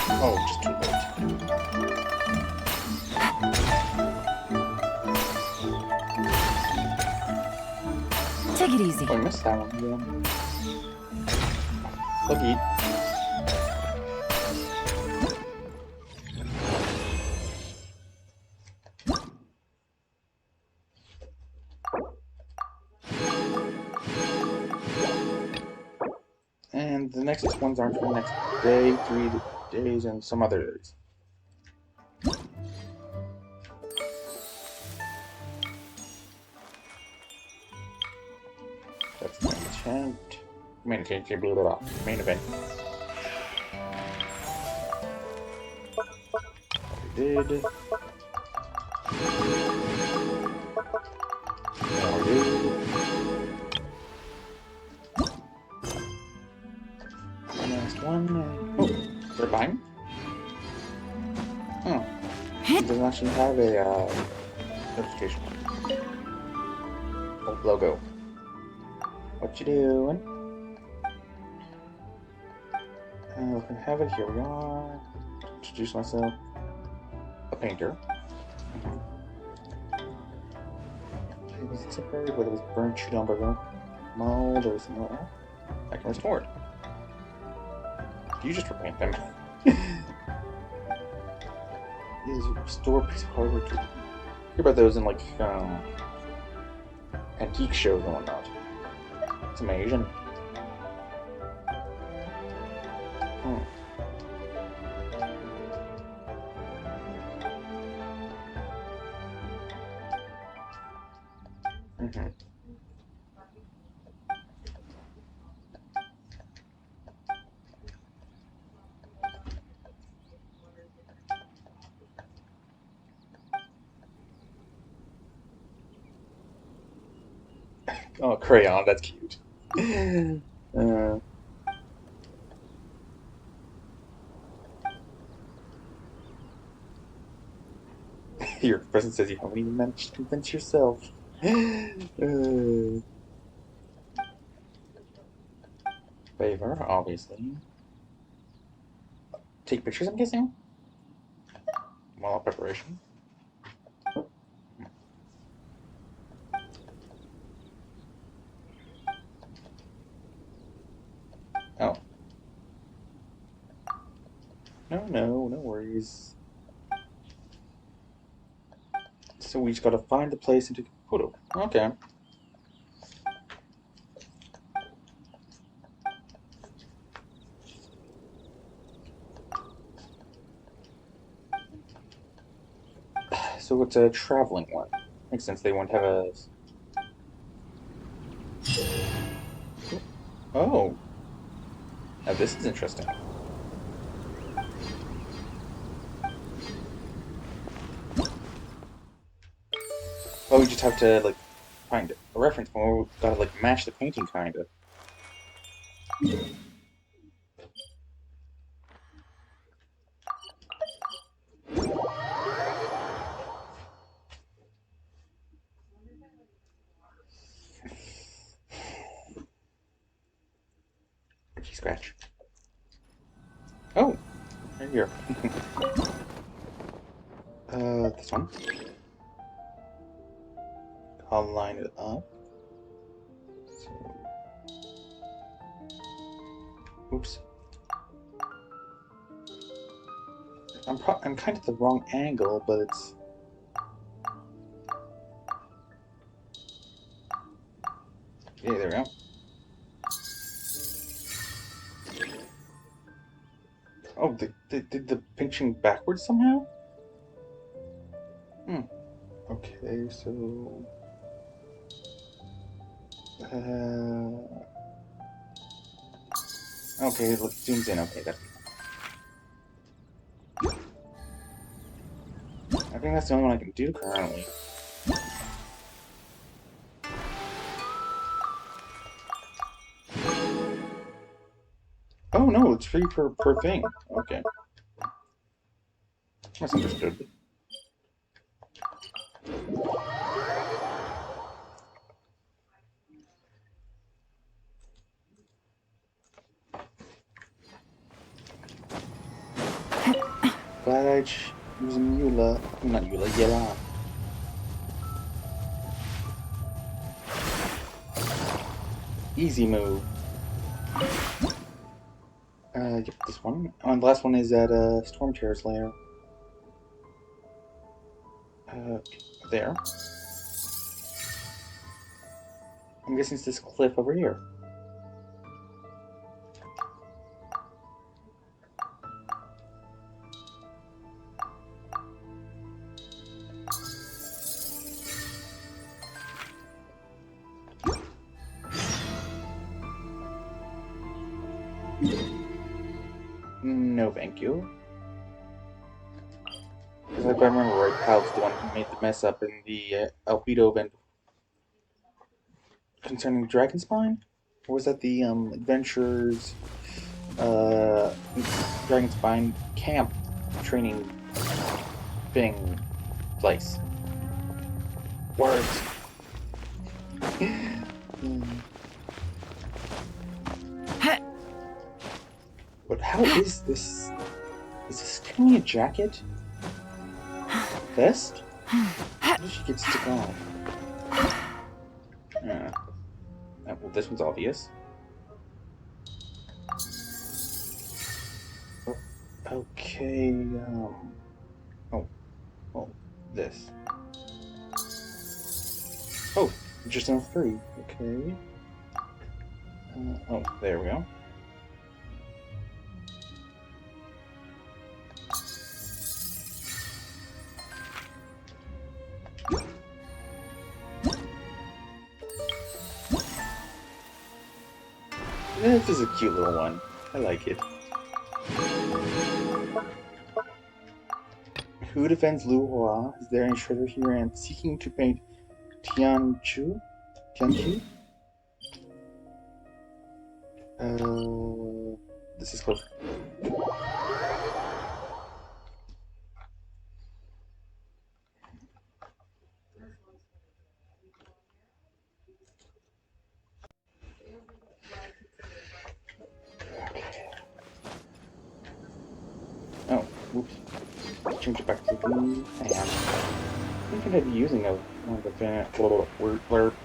Oh, just too late. Take it easy. Oh, I missed that one again. Lucky. And the next ones aren't for the next day, 3 days, and some other days. That's main event. Main event. We did. Now we did. Last one. Oh, they're behind? Oh. It doesn't actually have a notification. Oh, logo. What you doing? Look, I have it. Here we are. Introduce myself. A painter. It was temporary, but it was burned, chewed on by the mold or something like that. I can restore it. You just repaint them. Is restore a piece of hardware to hear about those in like antique shows and whatnot. It's amazing. Oh, crayon, that's cute. Your present says you haven't even managed to convince yourself. Favor, obviously. Take pictures, I'm guessing? While preparation. Oh. No worries. So we just gotta find the place and take a photo. Okay. So it's a traveling one. Makes sense, they won't have a... Oh. Now this is interesting. Oh, we just have to, like, find a reference point. We've gotta, like, match the painting, kinda. Itchy scratch. Oh! Right here. This one. I'll line it up. So... Oops. I'm kind of the wrong angle, but it's... Yeah, there we go. Oh, they did the pinching backwards somehow? Okay, so... Okay, look, zooms in. Okay, that's... I think that's the only one I can do currently. Oh no, it's free per thing. Okay. Misunderstood. Glad I using Eula. Not Eula, Yela. Easy move. Yep, this one. Oh, and the last one is at Storm Terror's lair. There. I'm guessing it's this cliff over here. No, thank you. Because if I remember right, Pal's the one who made the mess up in the Albedo event concerning Dragon Spine? Or was that the Adventures Dragon Spine camp training thing place? Words. But how is this? Is this giving me a jacket? Vest? How did she get stuck on? Well, this one's obvious. Okay, oh, this. Oh, just enough 3. Okay. Oh, there we go. This is a cute little one. I like it. Who defends Lu Hua? Is there any treasure here? And seeking to paint Tianchu? This is close. Oh, whoops. Change it back to blue. I think I'd be using one of the words.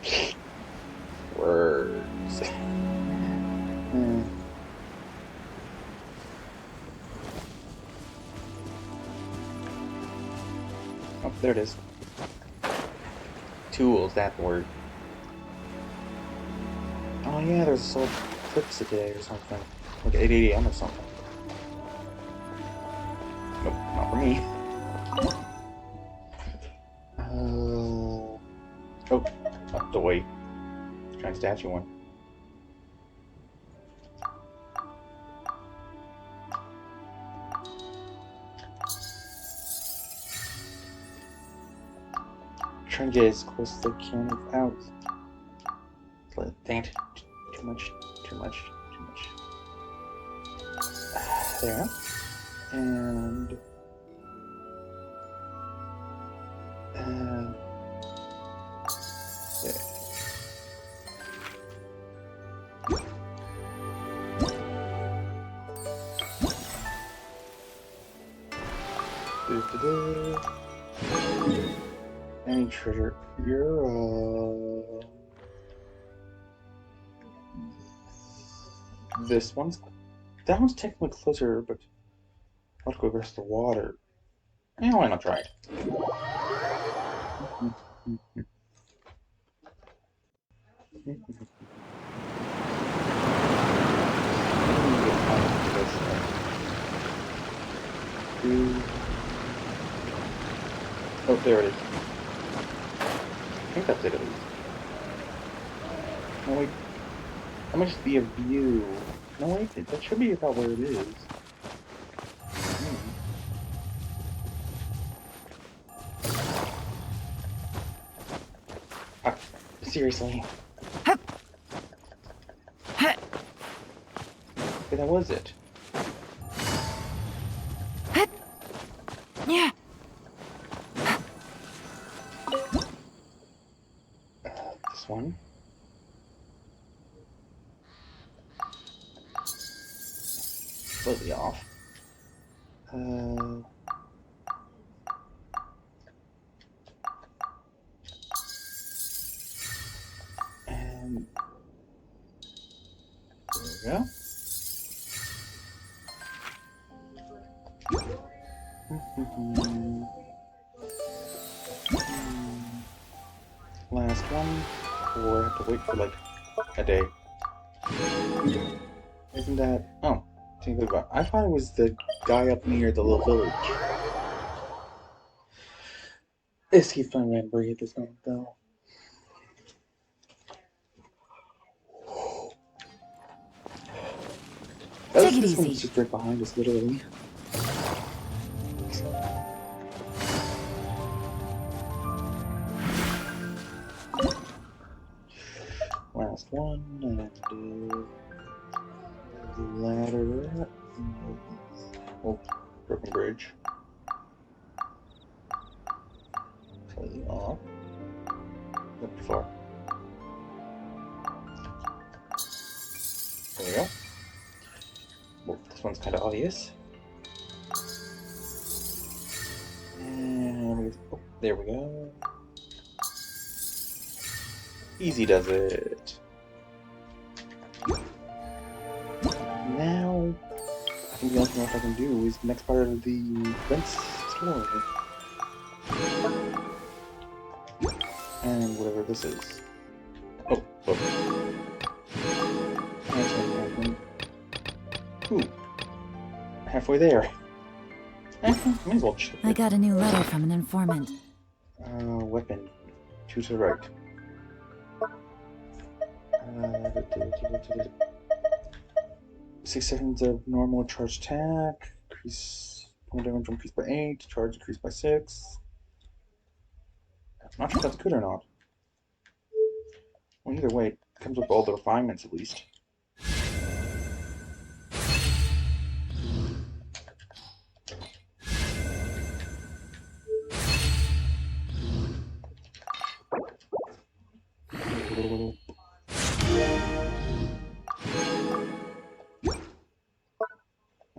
Oh, there it is. Tools, that word. Oh yeah, there's a soul clips today or something. Like 880 AM or something. Nope, not for me. Oh, up the way. Giant statue one. Trying to get as close as I can without. Dang it. Too much. There. And there. Any treasure here? This one's. That one's technically closer, but I'll have to go across the water. Yeah, why not try it? Oh, there it is. I think that's it at least. No, wait. That might just be a view. No, wait. That should be about where it is. Seriously. Okay, that was it. Yeah. This one. Slightly off. And there we go. Last one, or I have to wait for like a day. Isn't that? Oh, think about it. I thought it was the guy up near the little village. Is he fun remembering at this moment though? Take it This easy. one's just right behind us, literally. Last one, and the ladder. Oh, broken bridge. Slightly off. Not before. There we go. Well, this one's kind of obvious. And oh, there we go. Easy does it. Now, I think the only thing else I can do is the next part of the events story. And whatever this is. Oh, oh. Ooh. Halfway there. May as well check I it. got a new letter from an informant. Weapon. 2 to the right. 6 seconds of normal charge attack. Increase point damage increased by 8. Charge increased by 6. I'm not sure if that's good or not. Well, either way, it comes with all the refinements at least.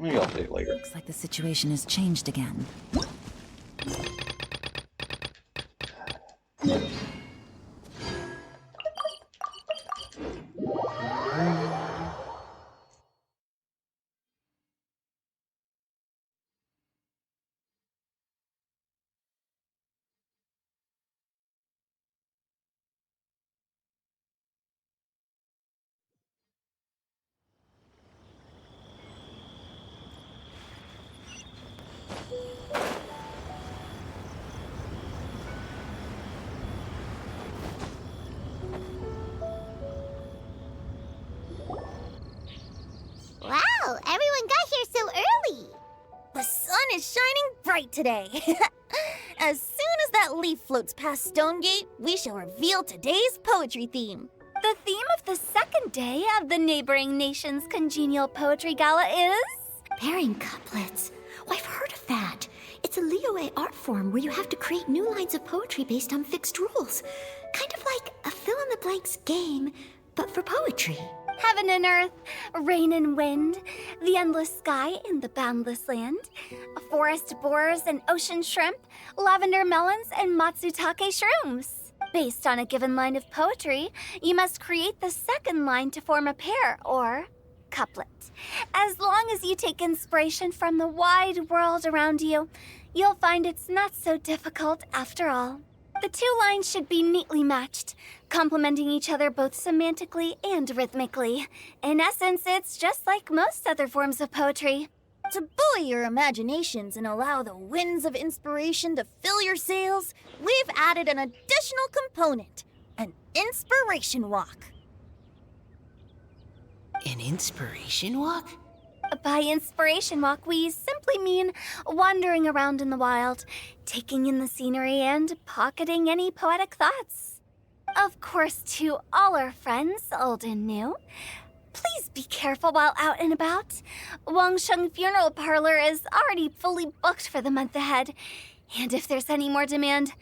Maybe I'll take it later. Looks like the situation has changed again. Wow, everyone got here so early. The sun is shining bright today. As soon as that leaf floats past Stonegate, we shall reveal today's poetry theme. The theme of the second day of the neighboring nation's congenial poetry gala is... Pairing couplets. Oh, I've heard of that. It's a Liyue art form where you have to create new lines of poetry based on fixed rules. Kind of like a fill-in-the-blanks game, but for poetry. Heaven and earth, rain and wind, the endless sky and the boundless land, forest boars and ocean shrimp, lavender melons and matsutake shrooms. Based on a given line of poetry, you must create the second line to form a pair, or couplet. As long as you take inspiration from the wide world around you, you'll find it's not so difficult after all. The 2 lines should be neatly matched, complementing each other both semantically and rhythmically. In essence, it's just like most other forms of poetry. To buoy your imaginations and allow the winds of inspiration to fill your sails, we've added an additional component, an inspiration walk. An inspiration walk? By inspiration walk, we simply mean wandering around in the wild, taking in the scenery and pocketing any poetic thoughts. of course, to all our friends, old and new, please be careful while out and about. Wangsheng Funeral Parlor is already fully booked for the month ahead. And if there's any more demand,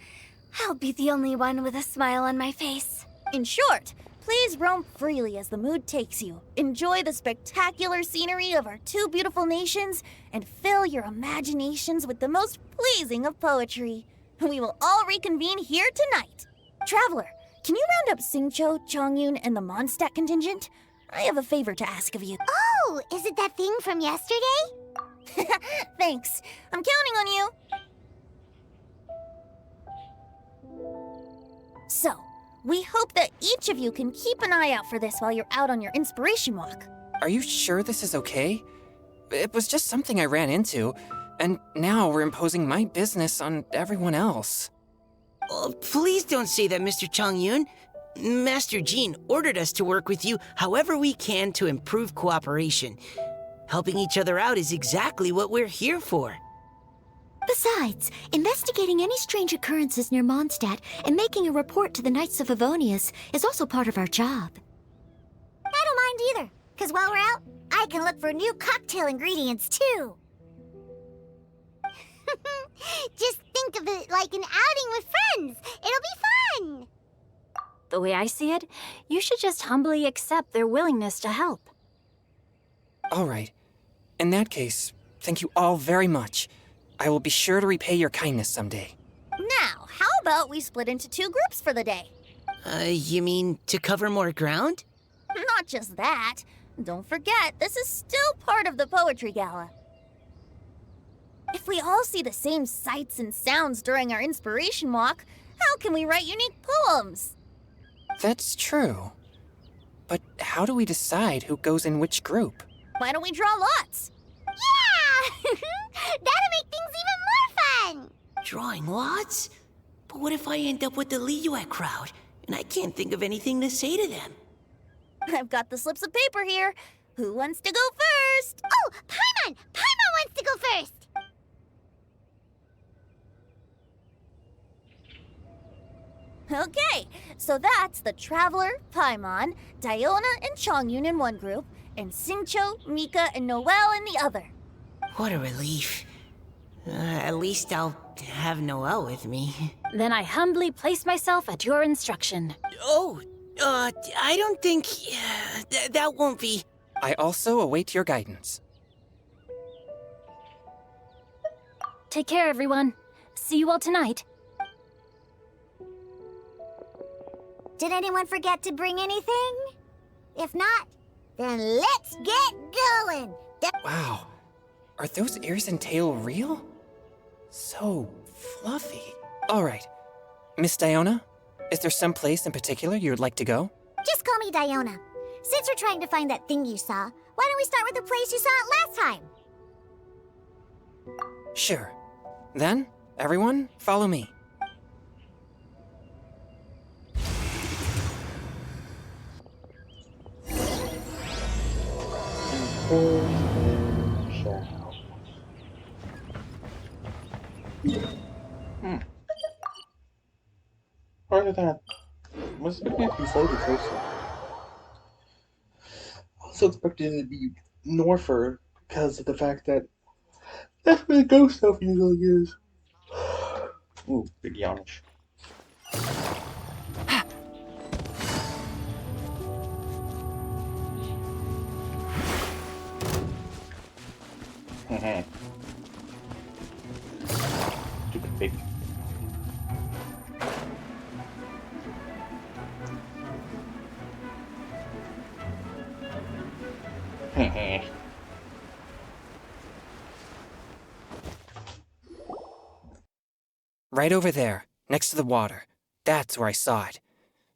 I'll be the only one with a smile on my face. In short, please roam freely as the mood takes you. Enjoy the spectacular scenery of our two beautiful nations and fill your imaginations with the most pleasing of poetry. We will all reconvene here tonight. Traveler, can you round up Xingqiu, Chongyun, and the Mondstadt contingent? I have a favor to ask of you. Oh, is it that thing from yesterday? Thanks. I'm counting on you. So, we hope that each of you can keep an eye out for this while you're out on your inspiration walk. Are you sure this is okay? It was just something I ran into, and now we're imposing my business on everyone else. Oh, please don't say that, Mr. Chongyun. Master Jean ordered us to work with you however we can to improve cooperation. Helping each other out is exactly what we're here for. Besides, investigating any strange occurrences near Mondstadt and making a report to the Knights of Avonius is also part of our job. I don't mind either, because while we're out, I can look for new cocktail ingredients too. Just think of it like an outing with friends. It'll be fun. The way I see it, you should just humbly accept their willingness to help. All right. In that case, thank you all very much. I will be sure to repay your kindness someday. Now, how about we split into two groups for the day? You mean to cover more ground? Not just that. Don't forget, this is still part of the Poetry Gala. If we all see the same sights and sounds during our inspiration walk, how can we write unique poems? That's true. But how do we decide who goes in which group? Why don't we draw lots? Yeah! That'll make things even more fun. Drawing lots? But what if I end up with the Liyue crowd, and I can't think of anything to say to them? I've got the slips of paper here. Who wants to go first? Oh, Paimon! Paimon wants to go first. Okay, so that's the Traveler, Paimon, Diona, and Chongyun in one group, and Xingqiu, Mika, and Noelle in the other. What a relief. At least I'll have Noelle with me. Then I humbly place myself at your instruction. Oh, I don't think... that won't be... I also await your guidance. Take care, everyone. See you all tonight. Did anyone forget to bring anything? If not, then let's get going. Wow. Are those ears and tail real? So fluffy. All right. Miss Diona, is there some place in particular you would like to go? Just call me Diona. Since we're trying to find that thing you saw, why don't we start with the place you saw it last time? Sure. Then, everyone, follow me. Part of that was before the coast. Also expected it to be Norfer because of the fact that that's where the ghost stuff usually is. Ooh, big yawnish. Stupid baby. Right over there, next to the water. That's where I saw it.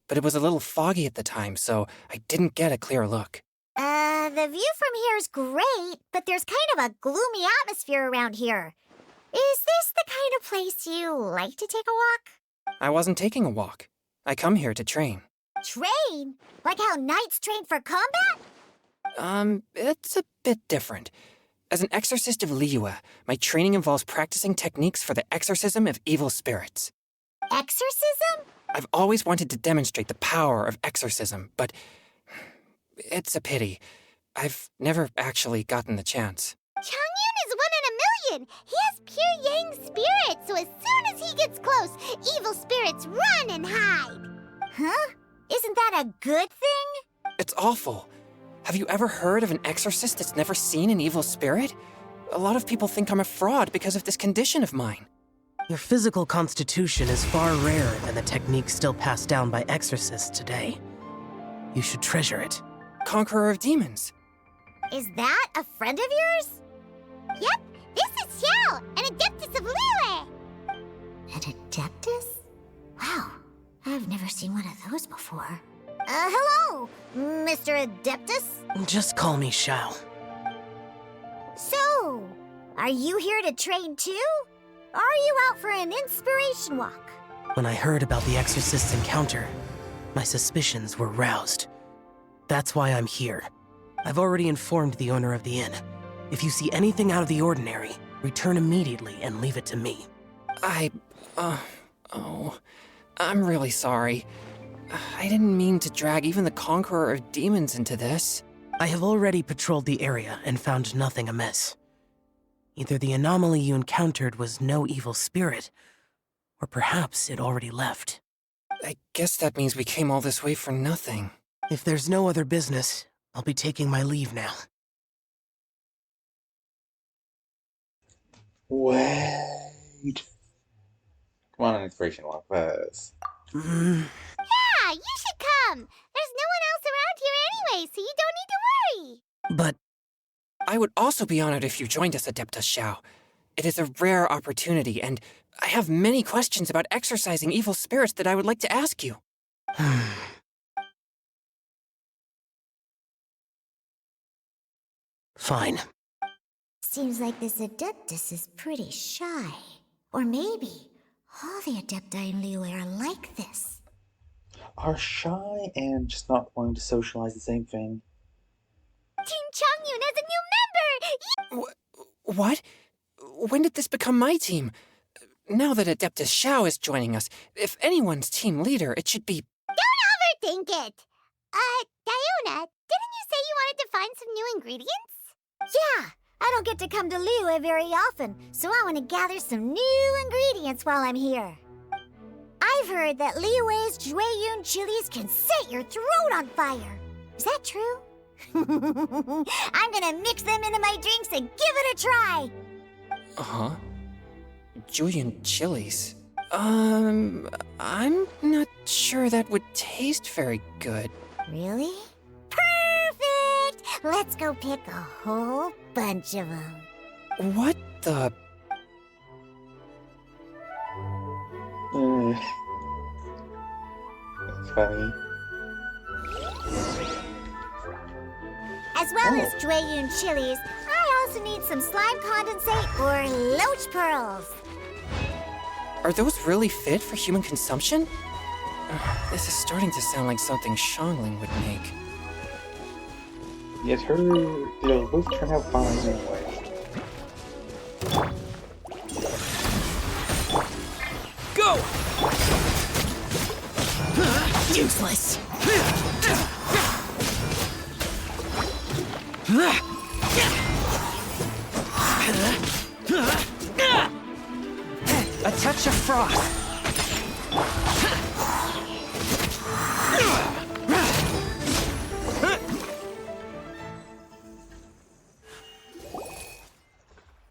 But it was a little foggy at the time, so I didn't get a clear look. The view from here is great, but there's kind of a gloomy atmosphere around here. Is this the kind of place you like to take a walk? I wasn't taking a walk. I come here to train. Train? Like how knights train for combat? It's a bit different. As an exorcist of Liyue, my training involves practicing techniques for the exorcism of evil spirits. Exorcism? I've always wanted to demonstrate the power of exorcism, but it's a pity. I've never actually gotten the chance. Changyun is 1 in a million. He has pure yang spirit, so as soon as he gets close, evil spirits run and hide. Huh? Isn't that a good thing? It's awful. Have you ever heard of an exorcist that's never seen an evil spirit? A lot of people think I'm a fraud because of this condition of mine. Your physical constitution is far rarer than the techniques still passed down by exorcists today. You should treasure it. Conqueror of demons. Is that a friend of yours? Yep, this is Xiao, an adeptus of Liyue. An adeptus? Wow, I've never seen one of those before. Hello, Mr. Adeptus? Just call me Shao. So, are you here to train too? Or are you out for an inspiration walk? When I heard about the exorcist's encounter, my suspicions were roused. That's why I'm here. I've already informed the owner of the inn. If you see anything out of the ordinary, return immediately and leave it to me. I'm really sorry. I didn't mean to drag even the Conqueror of Demons into this. I have already patrolled the area and found nothing amiss. Either the anomaly you encountered was no evil spirit, or perhaps it already left. I guess that means we came all this way for nothing. If there's no other business, I'll be taking my leave now. Wait. Come on, an inspiration walk, Buzz. Yeah, you should come. There's no one else around here anyway, so you don't need to worry. But I would also be honored if you joined us, Adeptus Xiao. It is a rare opportunity, and I have many questions about exorcising evil spirits that I would like to ask you. Fine. Seems like this adeptus is pretty shy. Or maybe all the adepti in Liyue are like this. Are shy and just not wanting to socialize the same thing? Team Changyun has a new member! What? When did this become my team? Now that Adeptus Xiao is joining us, if anyone's team leader, it should be... Don't overthink it! Diona, didn't you say you wanted to find some new ingredients? Yeah, I don't get to come to Liyue very often, so I want to gather some new ingredients while I'm here. I've heard that Liyue's Jueyun chilies can set your throat on fire. Is that true? I'm gonna mix them into my drinks and give it a try. Uh-huh. Julian chilies. I'm not sure that would taste very good. Really? Perfect! Let's go pick a whole bunch of them. What the... That's funny. As well as Jueyun chilies, I also need some slime condensate or loach pearls. Are those really fit for human consumption? This is starting to sound like something Shangling would make. Yet they'll both turn out fine anyway. Go! Useless. A touch of frost.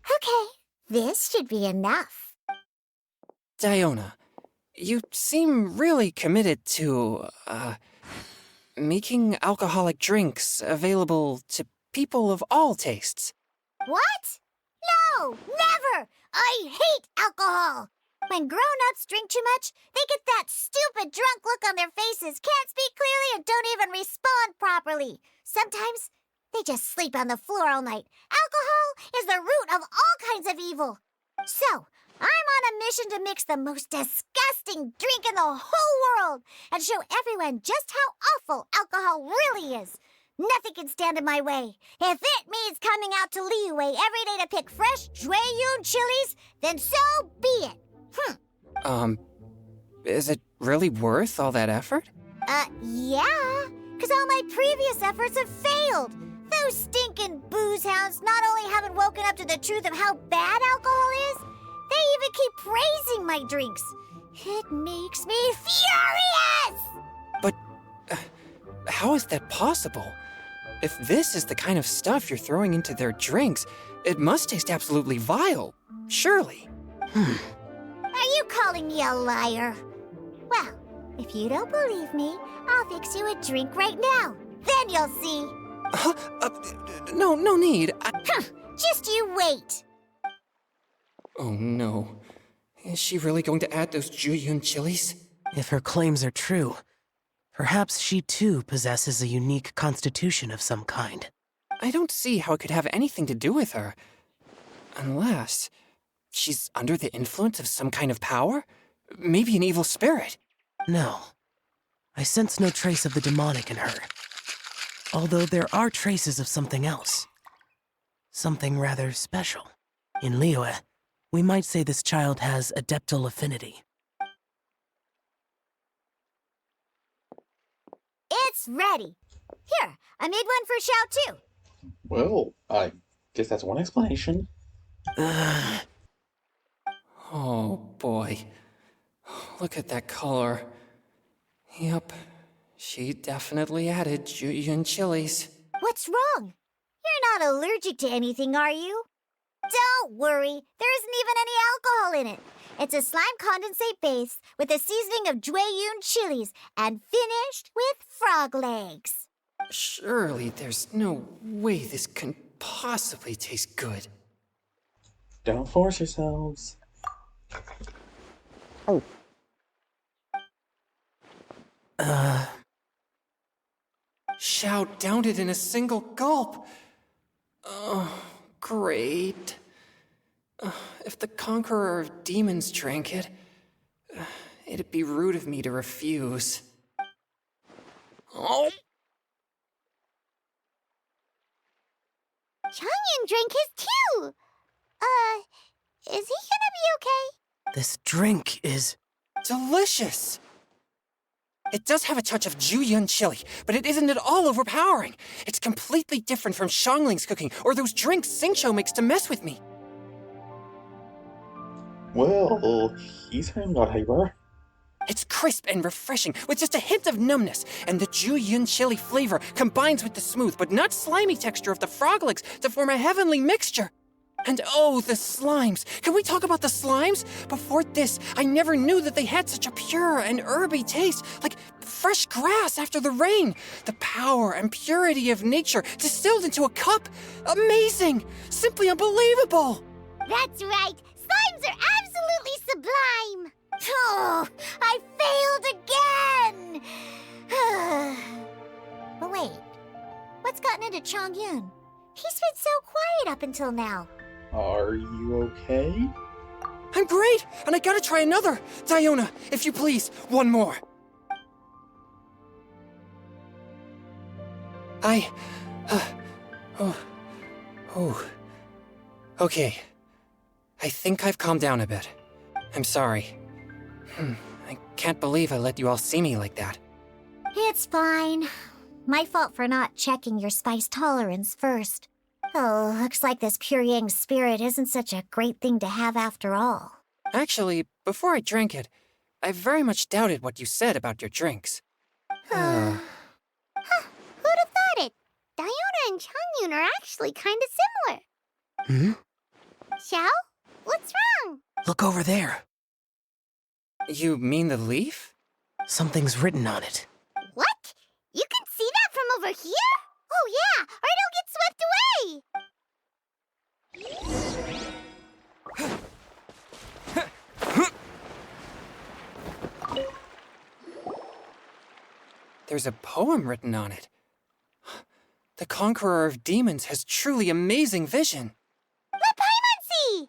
Okay, this should be enough. Diona, you seem really committed to, making alcoholic drinks available to people of all tastes. What? No, never! I hate alcohol! When grown-ups drink too much, they get that stupid drunk look on their faces, can't speak clearly, and don't even respond properly. Sometimes, they just sleep on the floor all night. Alcohol is the root of all kinds of evil. So, I'm on a mission to mix the most disgusting drink in the whole world and show everyone just how awful alcohol really is. Nothing can stand in my way. If it means coming out to Liyue every day to pick fresh Jueyun chilies, then so be it. Is it really worth all that effort? Yeah. Because all my previous efforts have failed. Those stinking booze hounds not only haven't woken up to the truth of how bad alcohol is, they even keep praising my drinks. It makes me furious! But how is that possible? If this is the kind of stuff you're throwing into their drinks, it must taste absolutely vile. Surely. Are you calling me a liar? Well, if you don't believe me, I'll fix you a drink right now. Then you'll see. No need. Just you wait. Oh no. Is she really going to add those Juyun chilies? If her claims are true, perhaps she too possesses a unique constitution of some kind. I don't see how it could have anything to do with her. Unless she's under the influence of some kind of power? Maybe an evil spirit. No. I sense no trace of the demonic in her. Although there are traces of something else. Something rather special. In Liyue, we might say this child has adeptal affinity. It's ready. Here, I made one for Xiao too. Well, I guess that's one explanation. Oh boy. Look at that color. Yep. She definitely added Juyun chilies. What's wrong? You're not allergic to anything, are you? Don't worry, there isn't even any alcohol in it. It's a slime condensate base with a seasoning of Jueyun chilies and finished with frog legs. Surely there's no way this can possibly taste good. Don't force yourselves. Oh. Xiao downed it in a single gulp. Oh, great. If the Conqueror of Demons drank it, it'd be rude of me to refuse. Oh! Changyan drank his too. Is he gonna be okay? This drink is... Delicious! It does have a touch of Juyun chili, but it isn't at all overpowering. It's completely different from Xiangling's cooking or those drinks Xingqiu makes to mess with me. Well, he's hearing about hyper. It's crisp and refreshing, with just a hint of numbness, and the Juyun chili flavor combines with the smooth but not slimy texture of the frog legs to form a heavenly mixture. And oh, the slimes! Can we talk about the slimes? Before this, I never knew that they had such a pure and herby taste, like fresh grass after the rain. The power and purity of nature distilled into a cup. Amazing! Simply unbelievable! That's right. Slimes are absolutely sublime. Oh, I failed again. But wait, what's gotten into Chongyun? He's been so quiet up until now. Are you okay? I'm great, and I gotta try another. Diona, if you please, one more. Okay. I think I've calmed down a bit. I'm sorry. I can't believe I let you all see me like that. It's fine. My fault for not checking your spice tolerance first. Oh, looks like this pure yang spirit isn't such a great thing to have after all. Actually, before I drank it, I very much doubted what you said about your drinks. Who'd have thought it? Diona and Changyun are actually kind of similar. Xiao? What's wrong? Look over there. You mean the leaf? Something's written on it. What? You can see that from over here? Oh yeah, or it'll get swept away! There's a poem written on it. The Conqueror of Demons has truly amazing vision. Let Paimon see!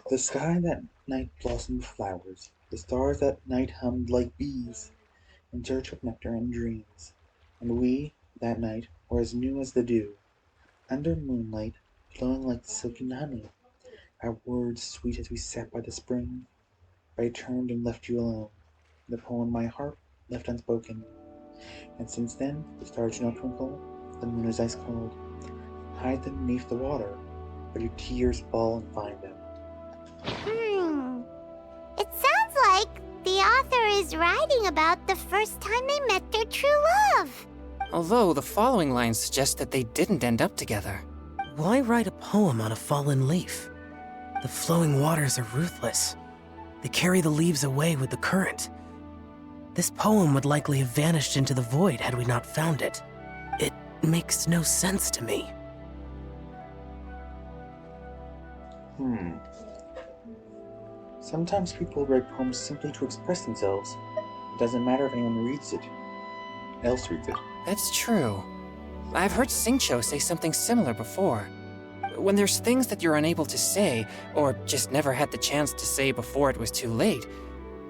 The sky that night blossomed flowers. The stars that night hummed like bees, in search of nectar and dreams. And we, that night, were as new as the dew, under moonlight, flowing like silken honey. Our words sweet as we sat by the spring. But I turned and left you alone. The poem my heart left unspoken. And since then, the stars do not twinkle, the moon is ice cold. Hide them beneath the water, but your tears fall and find them. It sounds like the author is writing about the first time they met their true love. Although the following lines suggest that they didn't end up together. Why write a poem on a fallen leaf? The flowing waters are ruthless. They carry the leaves away with the current. This poem would likely have vanished into the void had we not found it. It makes no sense to me. Sometimes people write poems simply to express themselves. It doesn't matter if anyone else reads it. That's true. I've heard Singcho say something similar before. When there's things that you're unable to say, or just never had the chance to say before it was too late,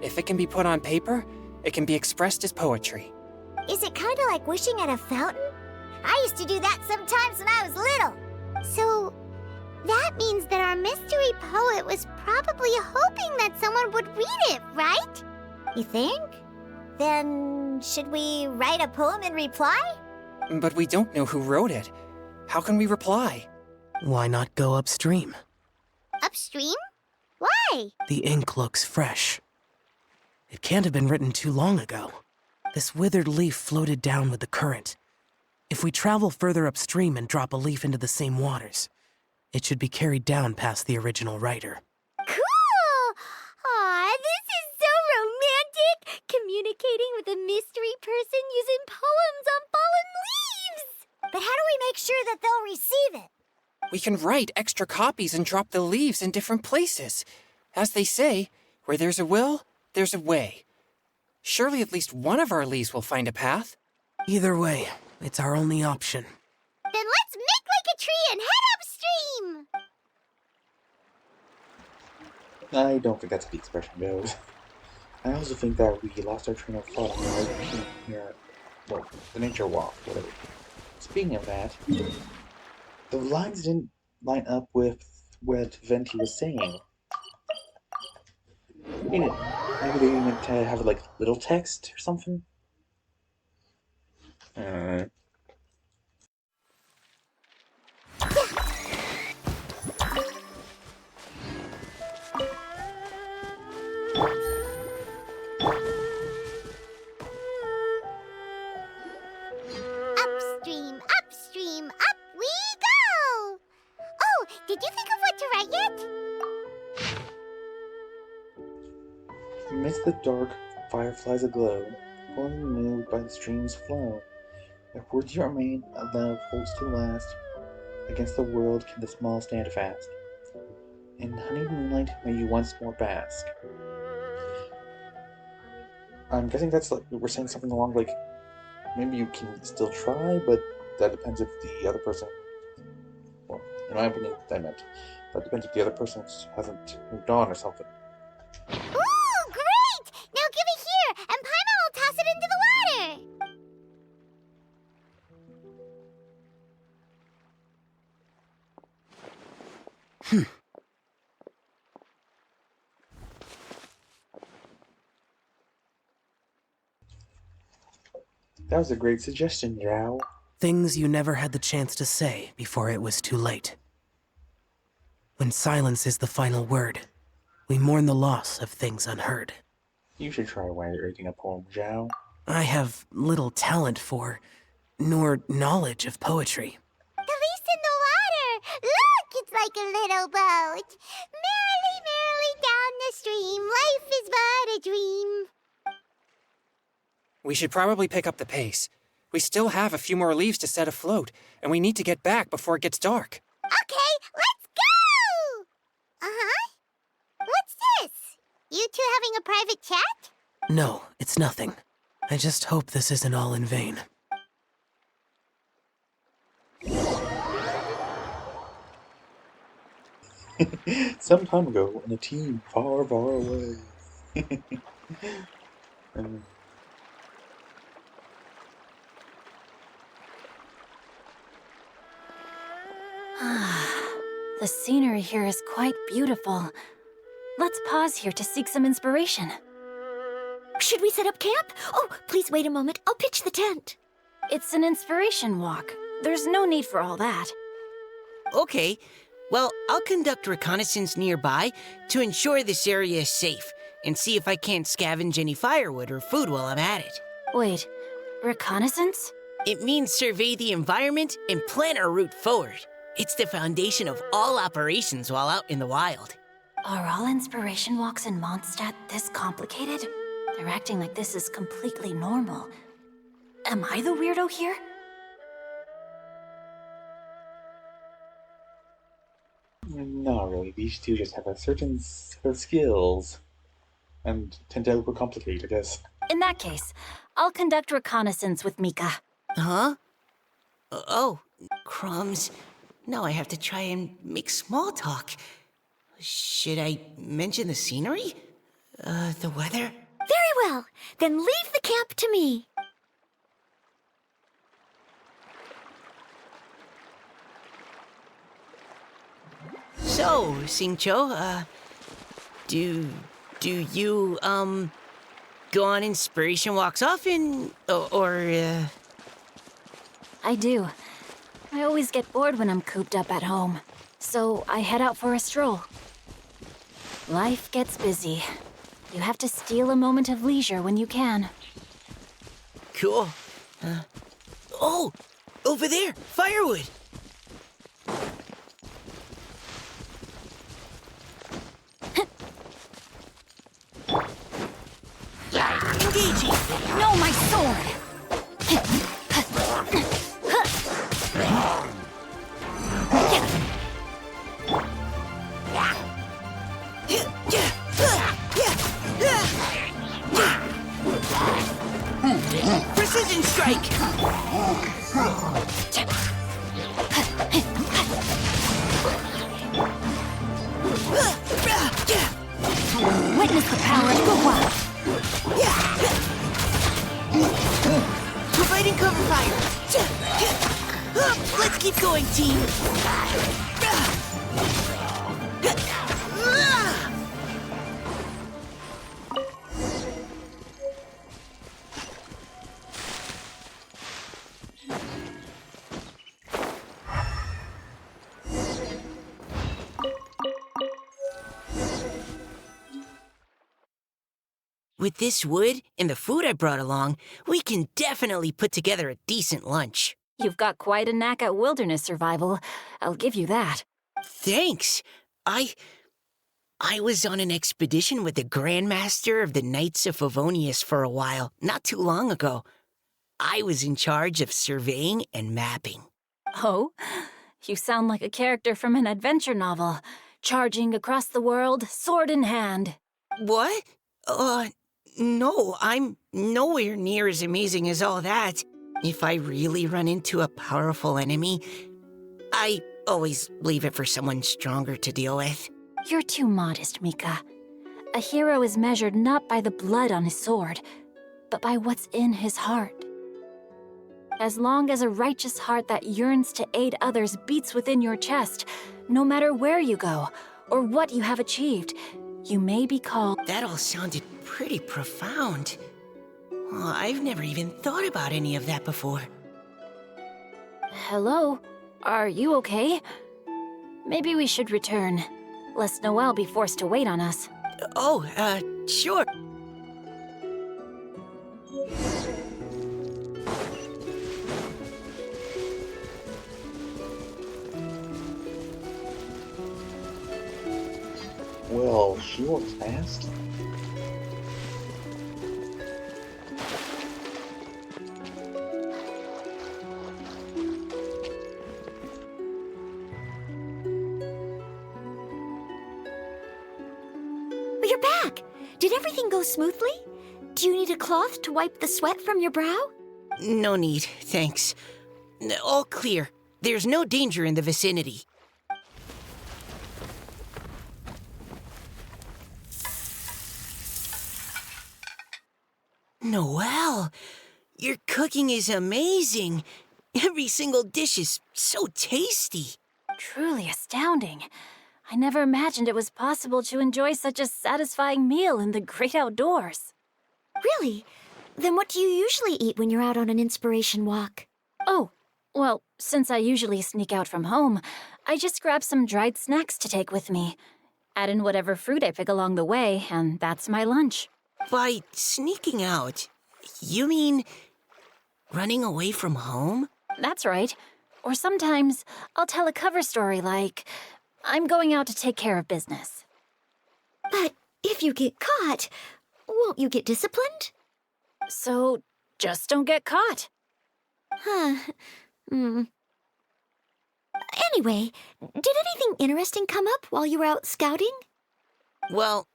if it can be put on paper, it can be expressed as poetry. Is it kind of like wishing at a fountain? I used to do that sometimes when I was little. So, that means that our mystery poet was probably hoping that someone would read it, right? You think? Then, should we write a poem in reply? But we don't know who wrote it. How can we reply? Why not go upstream? Upstream? Why? The ink looks fresh. It can't have been written too long ago. This withered leaf floated down with the current. If we travel further upstream and drop a leaf into the same waters, it should be carried down past the original writer. Cool! Aw, this is so romantic! Communicating with a mystery person using poems on fallen leaves! But how do we make sure that they'll receive it? We can write extra copies and drop the leaves in different places. As they say, where there's a will, there's a way. Surely at least one of our leaves will find a path. Either way, it's our only option. Then let's make like a tree and head upstream! I don't think that's how the expression goes. I also think that we lost our train of thought on the way here. Well, the nature walk, whatever. Speaking of that, the lines didn't line up with what Venti was saying. Maybe they meant to have like little text or something. Upstream, upstream, up we go! Oh, did you think of what to write yet? Amidst the dark, fireflies aglow, pulling moved by the stream's flow. If words yet remain, a love holds to last. Against the world can the small stand fast. In honeyed moonlight may you once more bask. I'm guessing that's like we're saying something along like maybe you can still try, but that depends if the other person. Well, in my opinion, that meant that depends if the other person hasn't moved on or something. Ooh, great! Now give it here, and Paimon will toss it into the water! That was a great suggestion, Zhao. Things you never had the chance to say before it was too late. When silence is the final word, we mourn the loss of things unheard. You should try writing a poem, Zhao. I have little talent for, nor knowledge of poetry. The leaf's in the water! Look, it's like a little boat! Merrily, merrily down the stream, life is but a dream. We should probably pick up the pace. We still have a few more leaves to set afloat, and we need to get back before it gets dark. Okay, let's go! Uh-huh. What's this? You two having a private chat? No, it's nothing. I just hope this isn't all in vain. Some time ago, in a team far, far away. The scenery here is quite beautiful. Let's pause here to seek some inspiration. Should we set up camp? Oh, please wait a moment. I'll pitch the tent. It's an inspiration walk. There's no need for all that. Okay, well, I'll conduct reconnaissance nearby to ensure this area is safe and see if I can't scavenge any firewood or food while I'm at it. Wait, reconnaissance? It means survey the environment and plan our route forward. It's the foundation of all operations while out in the wild. Are all inspiration walks in Mondstadt this complicated? They're acting like this is completely normal. Am I the weirdo here? Not really. These two just have a certain set of skills and tend to overcomplicate, I guess. In that case, I'll conduct reconnaissance with Mika. Huh? Oh, crumbs. Now I have to try and make small talk. Should I mention the scenery? The weather? Very well. Then leave the camp to me. So, Singcho, do you, go on inspiration walks often, or? I do. I always get bored when I'm cooped up at home, so I head out for a stroll. Life gets busy. You have to steal a moment of leisure when you can. Cool. Oh, over there, firewood. Engaging. No, my sword! Precision strike! Witness the power of Gua! Providing cover fire! Let's keep going, team! With this wood and the food I brought along, we can definitely put together a decent lunch. You've got quite a knack at wilderness survival. I'll give you that. Thanks. I was on an expedition with the Grand Master of the Knights of Favonius for a while, not too long ago. I was in charge of surveying and mapping. Oh? You sound like a character from an adventure novel, charging across the world, sword in hand. What? No, I'm nowhere near as amazing as all that. If I really run into a powerful enemy, I always leave it for someone stronger to deal with. You're too modest, Mika. A hero is measured not by the blood on his sword, but by what's in his heart. As long as a righteous heart that yearns to aid others beats within your chest, no matter where you go or what you have achieved, you may be called... That all sounded pretty profound. Oh, I've never even thought about any of that before. Hello? Are you okay? Maybe we should return, lest Noelle be forced to wait on us. Oh, sure. Well, she walks fast. You're back! Did everything go smoothly? Do you need a cloth to wipe the sweat from your brow? No need, thanks. All clear. There's no danger in the vicinity. Noelle, your cooking is amazing. Every single dish is so tasty. truly astounding. I never imagined it was possible to enjoy such a satisfying meal in the great outdoors. Really? Then what do you usually eat when you're out on an inspiration walk? Oh, well, since I usually sneak out from home, I just grab some dried snacks to take with me. Add in whatever fruit I pick along the way, and that's my lunch. By sneaking out, you mean running away from home? That's right. Or sometimes I'll tell a cover story like, I'm going out to take care of business. But if you get caught, won't you get disciplined? So just don't get caught. Huh. Anyway, did anything interesting come up while you were out scouting? Well,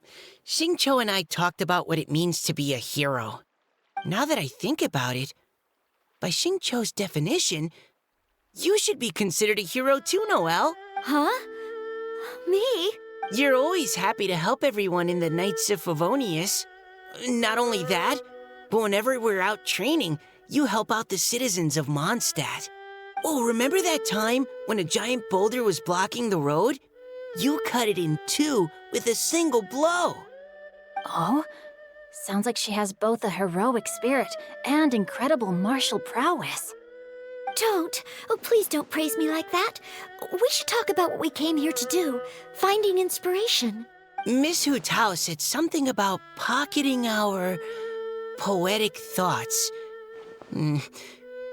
Xingqiu and I talked about what it means to be a hero. Now that I think about it, by Xingqiu's definition, you should be considered a hero too, Noelle. Huh? Me? You're always happy to help everyone in the Knights of Favonius. Not only that, but whenever we're out training, you help out the citizens of Mondstadt. Oh, remember that time when a giant boulder was blocking the road? You cut it in two with a single blow. Oh? Sounds like she has both a heroic spirit and incredible martial prowess. Don't. Oh, please don't praise me like that. We should talk about what we came here to do, finding inspiration. Miss Hutao said something about pocketing our poetic thoughts.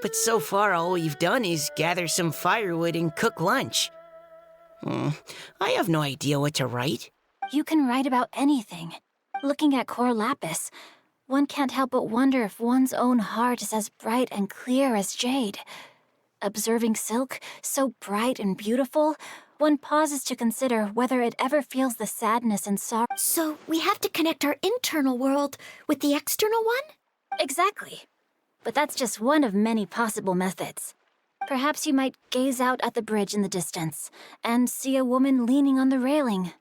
But so far, all we've done is gather some firewood and cook lunch. I have no idea what to write. You can write about anything. Looking at Cor Lapis, one can't help but wonder if one's own heart is as bright and clear as jade. Observing silk, so bright and beautiful, one pauses to consider whether it ever feels the sadness and sorrow. So we have to connect our internal world with the external one? Exactly. But that's just one of many possible methods. Perhaps you might gaze out at the bridge in the distance and see a woman leaning on the railing,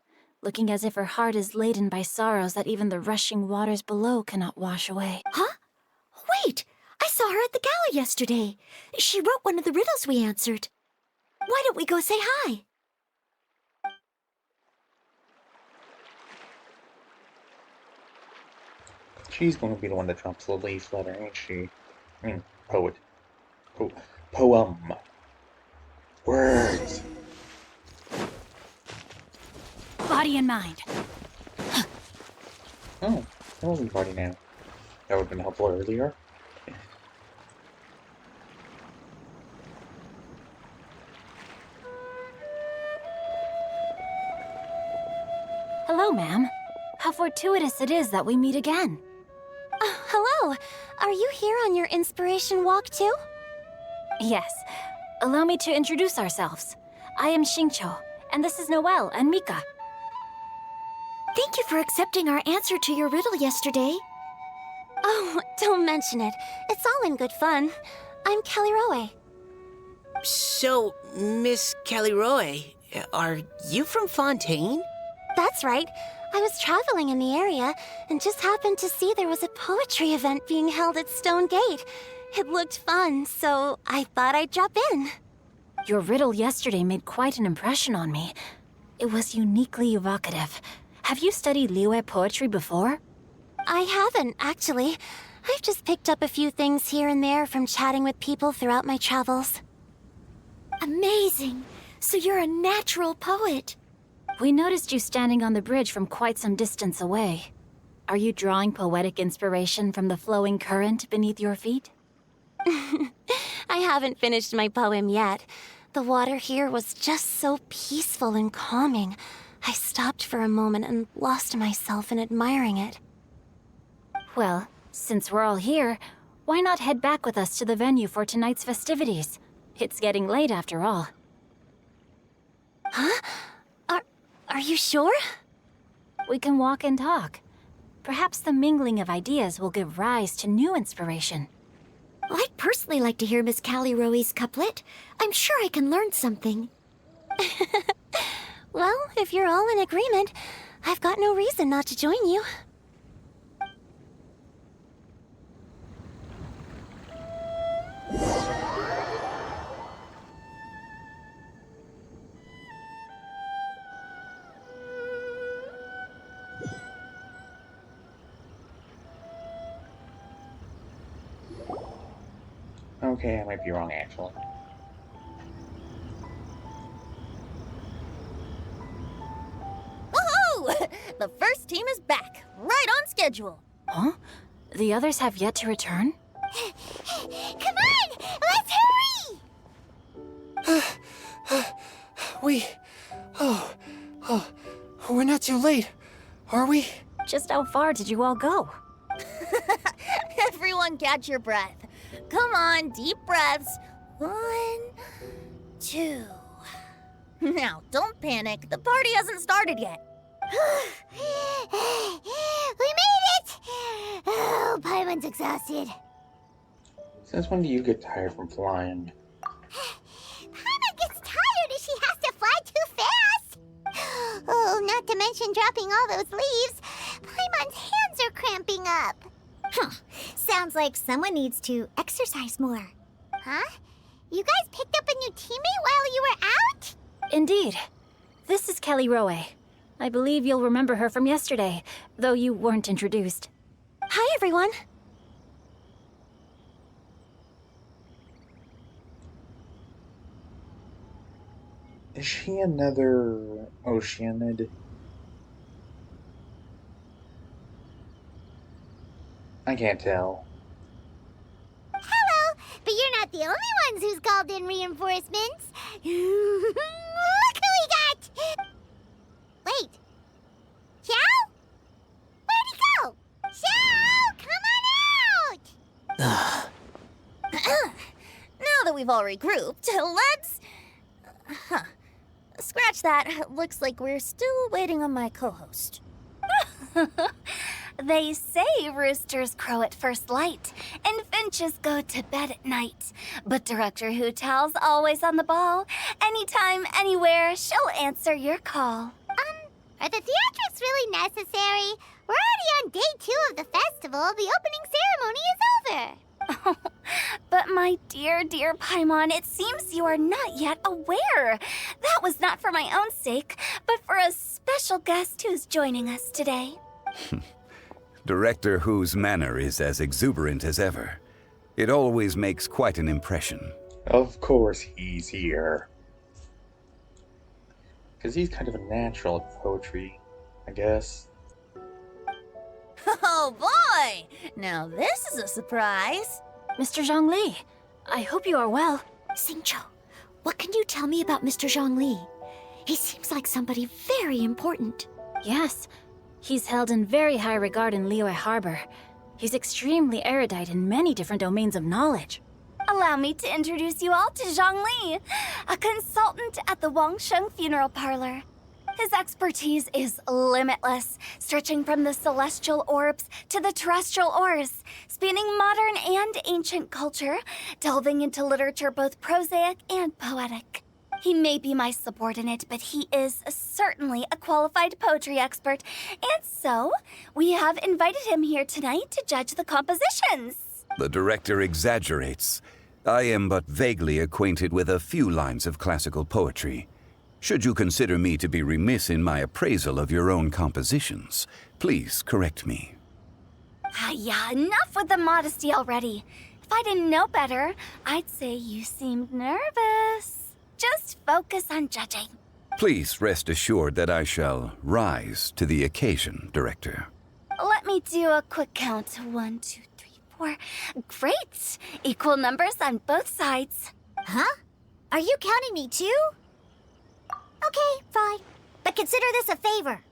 looking as if her heart is laden by sorrows that even the rushing waters below cannot wash away. Huh? Wait! I saw her at the gala yesterday. She wrote one of the riddles we answered. Why don't we go say hi? She's going to be the one that drops the leaf letter, ain't she? Poet. Poem. Words. Body and mind. Oh, that wasn't body now. That would have been helpful earlier. Hello, ma'am. How fortuitous it is that we meet again. Hello. Are you here on your inspiration walk too? Yes. Allow me to introduce ourselves. I am Xingqiu, and this is Noelle and Mika. Thank you for accepting our answer to your riddle yesterday. Oh, don't mention it. It's all in good fun. I'm Caliroe. So, Miss Caliroe, are you from Fontaine? That's right. I was traveling in the area and just happened to see there was a poetry event being held at Stone Gate. It looked fun, so I thought I'd drop in. Your riddle yesterday made quite an impression on me. It was uniquely evocative. Have you studied Liyue poetry before? I haven't, actually. I've just picked up a few things here and there from chatting with people throughout my travels. Amazing! So you're a natural poet. We noticed you standing on the bridge from quite some distance away. Are you drawing poetic inspiration from the flowing current beneath your feet? I haven't finished my poem yet. The water here was just so peaceful and calming. I stopped for a moment and lost myself in admiring it. Well, since we're all here, why not head back with us to the venue for tonight's festivities? It's getting late after all. Huh? Are you sure? We can walk and talk. Perhaps the mingling of ideas will give rise to new inspiration. I'd personally like to hear Miss Caliroe's couplet. I'm sure I can learn something. Well, if you're all in agreement, I've got no reason not to join you. Okay, I might be wrong, actually. Woohoo! The first team is back, right on schedule. Huh? The others have yet to return? Come on! Let's hurry! We're not too late, are we? Just how far did you all go? Everyone catch your breath. Come on, deep breaths. 1, 2. Now, don't panic. The party hasn't started yet. We made it! Oh, Paimon's exhausted. Since when do you get tired from flying? Paimon gets tired if she has to fly too fast. Oh, not to mention dropping all those leaves. Paimon's hands are cramping up. Sounds like someone needs to exercise more. Huh? You guys picked up a new teammate while you were out? Indeed. This is Kelly Rowe. I believe you'll remember her from yesterday, though you weren't introduced. Hi, everyone. Is she another Oceanid? I can't tell. Hello, but you're not the only ones who's called in reinforcements. Look who we got! Wait. Xiao? Where'd he go? Xiao, come on out! Now that we've all regrouped, let's... Scratch that. Looks like we're still waiting on my co-host. They say roosters crow at first light, and finches go to bed at night. But Director Hootal's always on the ball. Anytime, anywhere, she'll answer your call. Are the theatrics really necessary? We're already on day 2 of the festival. The opening ceremony is over. But my dear, dear Paimon, it seems you are not yet aware. That was not for my own sake, but for a special guest who's joining us today. Director Who's manner is as exuberant as ever. It always makes quite an impression. Of course he's here. Because he's kind of a natural at poetry, I guess. Oh boy! Now this is a surprise. Mr. Zhongli, I hope you are well. Xingqiu, what can you tell me about Mr. Zhongli? He seems like somebody very important. Yes, he's held in very high regard in Liyue Harbor. He's extremely erudite in many different domains of knowledge. Allow me to introduce you all to Zhang Li, a consultant at the Wangsheng Funeral Parlor. His expertise is limitless, stretching from the celestial orbs to the terrestrial ores, spanning modern and ancient culture, delving into literature both prosaic and poetic. He may be my subordinate, but he is certainly a qualified poetry expert, and so we have invited him here tonight to judge the compositions. The director exaggerates. I am but vaguely acquainted with a few lines of classical poetry. Should you consider me to be remiss in my appraisal of your own compositions, please correct me. Yeah, enough with the modesty already. If I didn't know better, I'd say you seemed nervous. Just focus on judging. Please rest assured that I shall rise to the occasion, Director. Let me do a quick count. 1, 2, 3, 4. Great! Equal numbers on both sides. Huh? Are you counting me too? Okay, fine. But consider this a favor.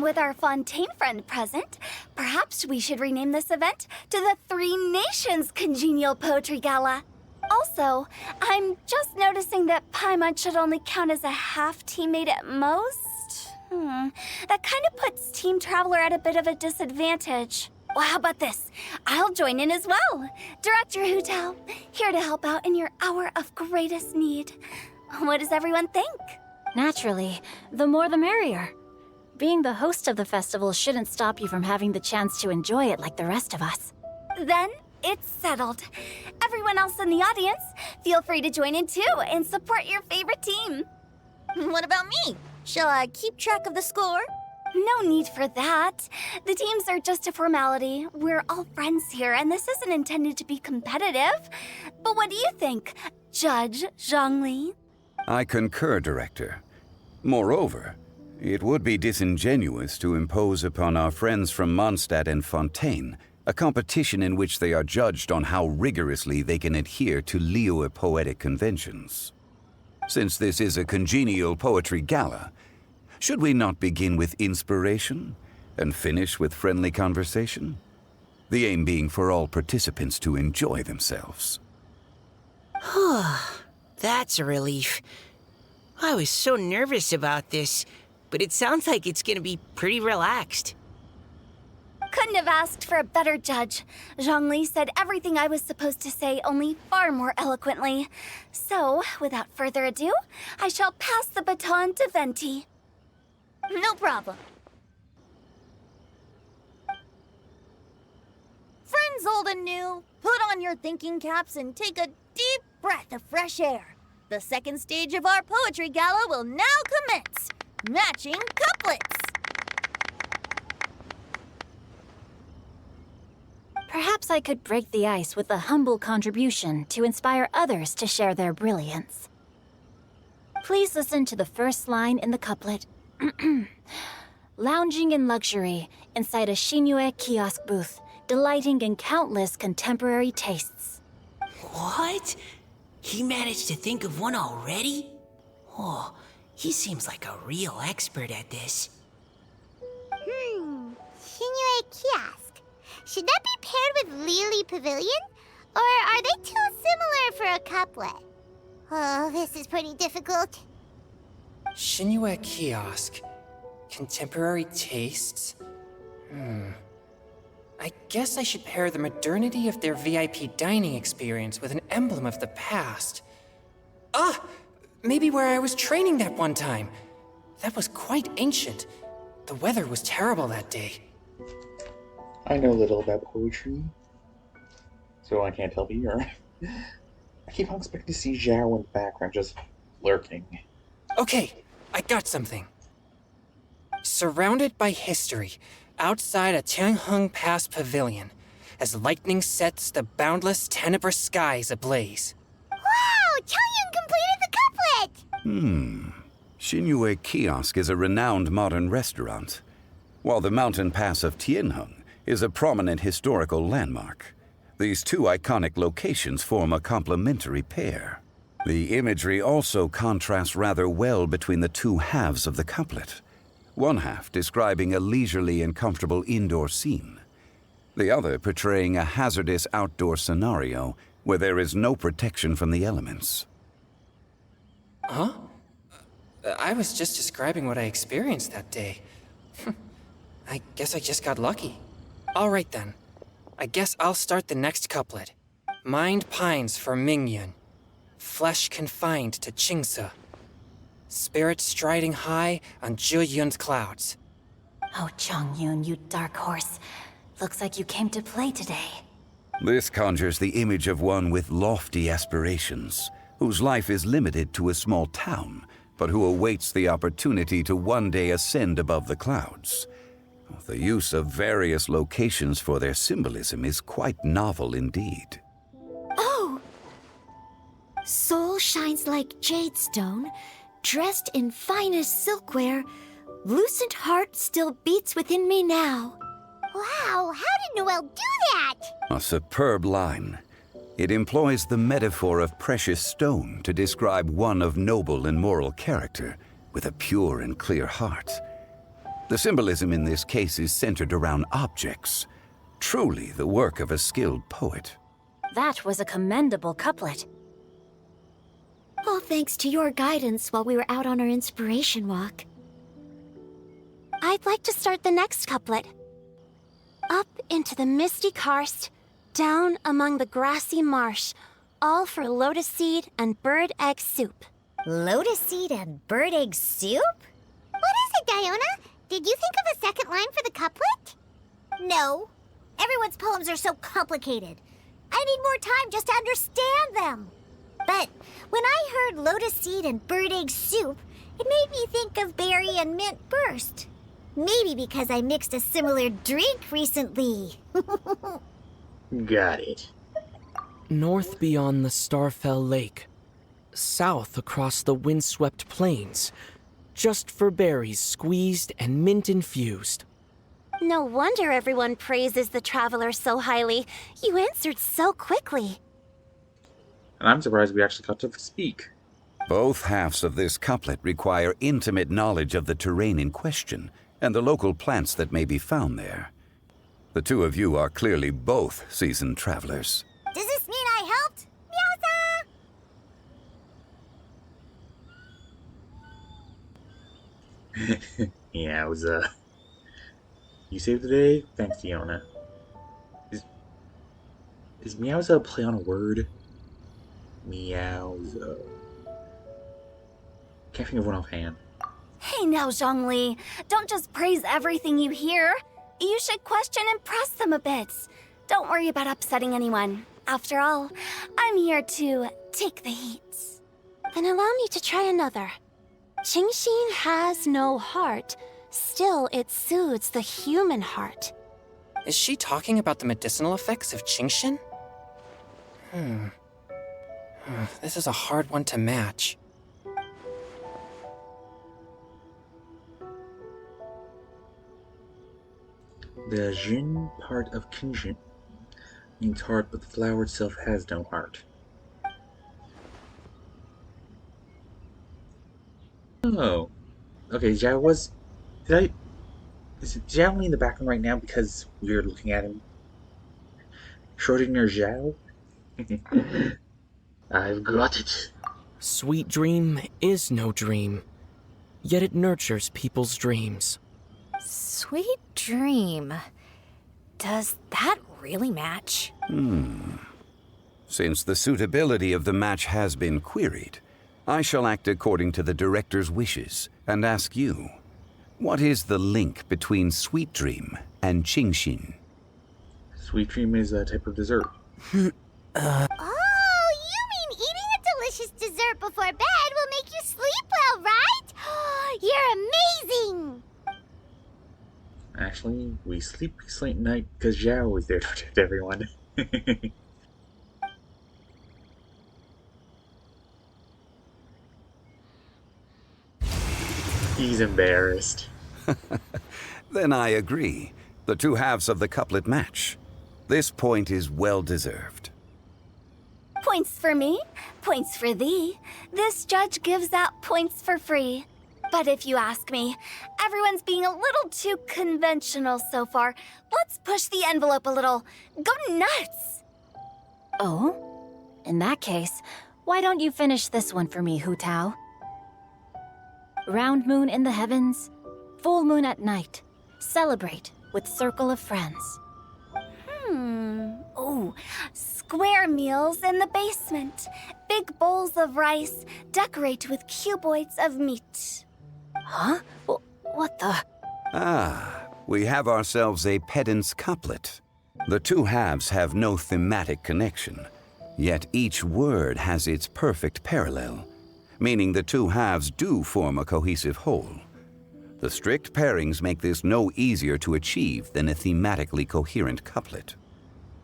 With our Fontaine friend present, perhaps we should rename this event to the Three Nations Congenial Poetry Gala. Also, I'm just noticing that Paimon should only count as a half teammate at most. That kind of puts Team Traveler at a bit of a disadvantage. Well, how about this? I'll join in as well. Director Hootal, here to help out in your hour of greatest need. What does everyone think? Naturally, the more the merrier. Being the host of the festival shouldn't stop you from having the chance to enjoy it like the rest of us. Then it's settled. Everyone else in the audience, feel free to join in too and support your favorite team. What about me? Shall I keep track of the score? No need for that. The teams are just a formality. We're all friends here, and this isn't intended to be competitive. But what do you think, Judge Zhongli? I concur, Director. Moreover, it would be disingenuous to impose upon our friends from Mondstadt and Fontaine a competition in which they are judged on how rigorously they can adhere to Liyue poetic conventions. Since this is a congenial poetry gala, should we not begin with inspiration and finish with friendly conversation? The aim being for all participants to enjoy themselves. That's a relief. I was so nervous about this, but it sounds like it's gonna be pretty relaxed. Couldn't have asked for a better judge. Zhongli said everything I was supposed to say, only far more eloquently. So, without further ado, I shall pass the baton to Venti. No problem. Friends old and new, put on your thinking caps and take a deep breath of fresh air. The second stage of our poetry gala will now commence. Matching couplets. Perhaps I could break the ice with a humble contribution to inspire others to share their brilliance. Please listen to the first line in the couplet. Lounging in luxury inside a Shinue kiosk booth, delighting in countless contemporary tastes. What? He managed to think of one already? Oh, he seems like a real expert at this. Shinue Kiosk. Should that be paired with Lily Pavilion? Or are they too similar for a couplet? Oh, this is pretty difficult. Shinue Kiosk. Contemporary tastes? I guess I should pair the modernity of their VIP dining experience with an emblem of the past. Maybe where I was training that one time. That was quite ancient. The weather was terrible that day. I know little about poetry, so I can't help you. I keep on expecting to see Zhao in the background, just lurking. Okay, I got something. Surrounded by history, outside a Tianheng Pass pavilion, as lightning sets the boundless tenebrous skies ablaze. Wow! Changyun completed the couplet! Shinue Kiosk is a renowned modern restaurant, while the mountain pass of Tianheng is a prominent historical landmark. These two iconic locations form a complementary pair. The imagery also contrasts rather well between the two halves of the couplet. One half describing a leisurely and comfortable indoor scene, the other portraying a hazardous outdoor scenario where there is no protection from the elements. Huh? I was just describing what I experienced that day. I guess I just got lucky. All right then. I guess I'll start the next couplet. Mind pines for Mingyun. Flesh confined to Qingse. Spirit striding high on Zheyun's clouds. Oh, Changyun, you dark horse. Looks like you came to play today. This conjures the image of one with lofty aspirations, whose life is limited to a small town, but who awaits the opportunity to one day ascend above the clouds. The use of various locations for their symbolism is quite novel indeed. Oh! Soul shines like jade stone, dressed in finest silkware. Lucent heart still beats within me now. Wow, how did Noelle do that? A superb line. It employs the metaphor of precious stone to describe one of noble and moral character, with a pure and clear heart. The symbolism in this case is centered around objects, truly the work of a skilled poet. That was a commendable couplet. All thanks to your guidance while we were out on our inspiration walk. I'd like to start the next couplet. Up into the misty karst, down among the grassy marsh, all for lotus seed and bird egg soup. Lotus seed and bird egg soup? What is it, Diona? Did you think of a second line for the couplet? No. Everyone's poems are so complicated. I need more time just to understand them. But when I heard lotus seed and bird egg soup, it made me think of berry and mint burst. Maybe because I mixed a similar drink recently. Got it. North beyond the Starfell Lake. South across the windswept plains. Just for berries squeezed and mint infused. No wonder everyone praises the traveler so highly. You answered so quickly. And I'm surprised we actually got to speak. Both halves of this couplet require intimate knowledge of the terrain in question and the local plants that may be found there. The two of you are clearly both seasoned travelers. Does this mean I helped? Meowsa! Yeah, it was, You saved the day? Thanks, Fiona. Is Meowsa a play on a word? Meowsa. Can't think of one offhand. Hey now, Zhongli. Don't just praise everything you hear. You should question and press them a bit. Don't worry about upsetting anyone. After all, I'm here to take the heat. Then allow me to try another. Genshin has no heart. Still, it soothes the human heart. Is she talking about the medicinal effects of Genshin? This is a hard one to match. The Jin part of Genshin means heart, but the flower itself has no heart. Oh. Okay, Zhao was... Is Zhao only in the background right now because we're looking at him? Schrodinger Zhao? I've got it. Sweet dream is no dream, yet it nurtures people's dreams. Sweet dream. Does that really match? Since the suitability of the match has been queried, I shall act according to the director's wishes and ask you, what is the link between Sweet Dream and Genshin? Sweet dream is a type of dessert. Oh, you mean eating a delicious dessert before bed will make you sleep well, right? You're amazing! Actually, we sleep peacefully at night because Zhao is there to protect everyone. He's embarrassed. Then I agree. The two halves of the couplet match. This point is well deserved. Points for me, points for thee. This judge gives out points for free. But if you ask me, everyone's being a little too conventional so far. Let's push the envelope a little. Go nuts! Oh? In that case, why don't you finish this one for me, Hu Tao? Round moon in the heavens, full moon at night. Celebrate with circle of friends. Oh, square meals in the basement. Big bowls of rice, decorate with cuboids of meat. Huh? What the? Ah, we have ourselves a pedant's couplet. The two halves have no thematic connection, yet each word has its perfect parallel, meaning the two halves do form a cohesive whole. The strict pairings make this no easier to achieve than a thematically coherent couplet.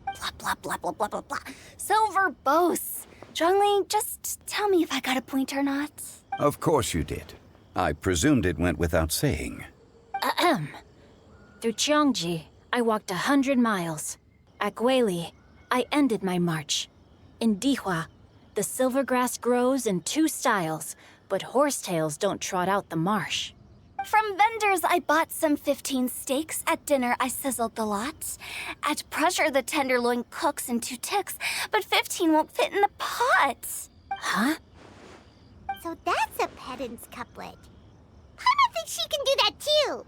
Blah, blah, blah, blah, blah, blah, blah. So verbose. Zhongli, just tell me if I got a point or not. Of course you did. I presumed it went without saying. Ahem. Through Cheongji, I walked 100 miles. At Guili, I ended my march. In Dihua, the silver grass grows in two styles, but horsetails don't trot out the marsh. From vendors, I bought some 15 steaks. At dinner, I sizzled the lot. At pressure, the tenderloin cooks in 2 ticks, but 15 won't fit in the pot. Huh? So that's a pedant's couplet. I think she can do that too.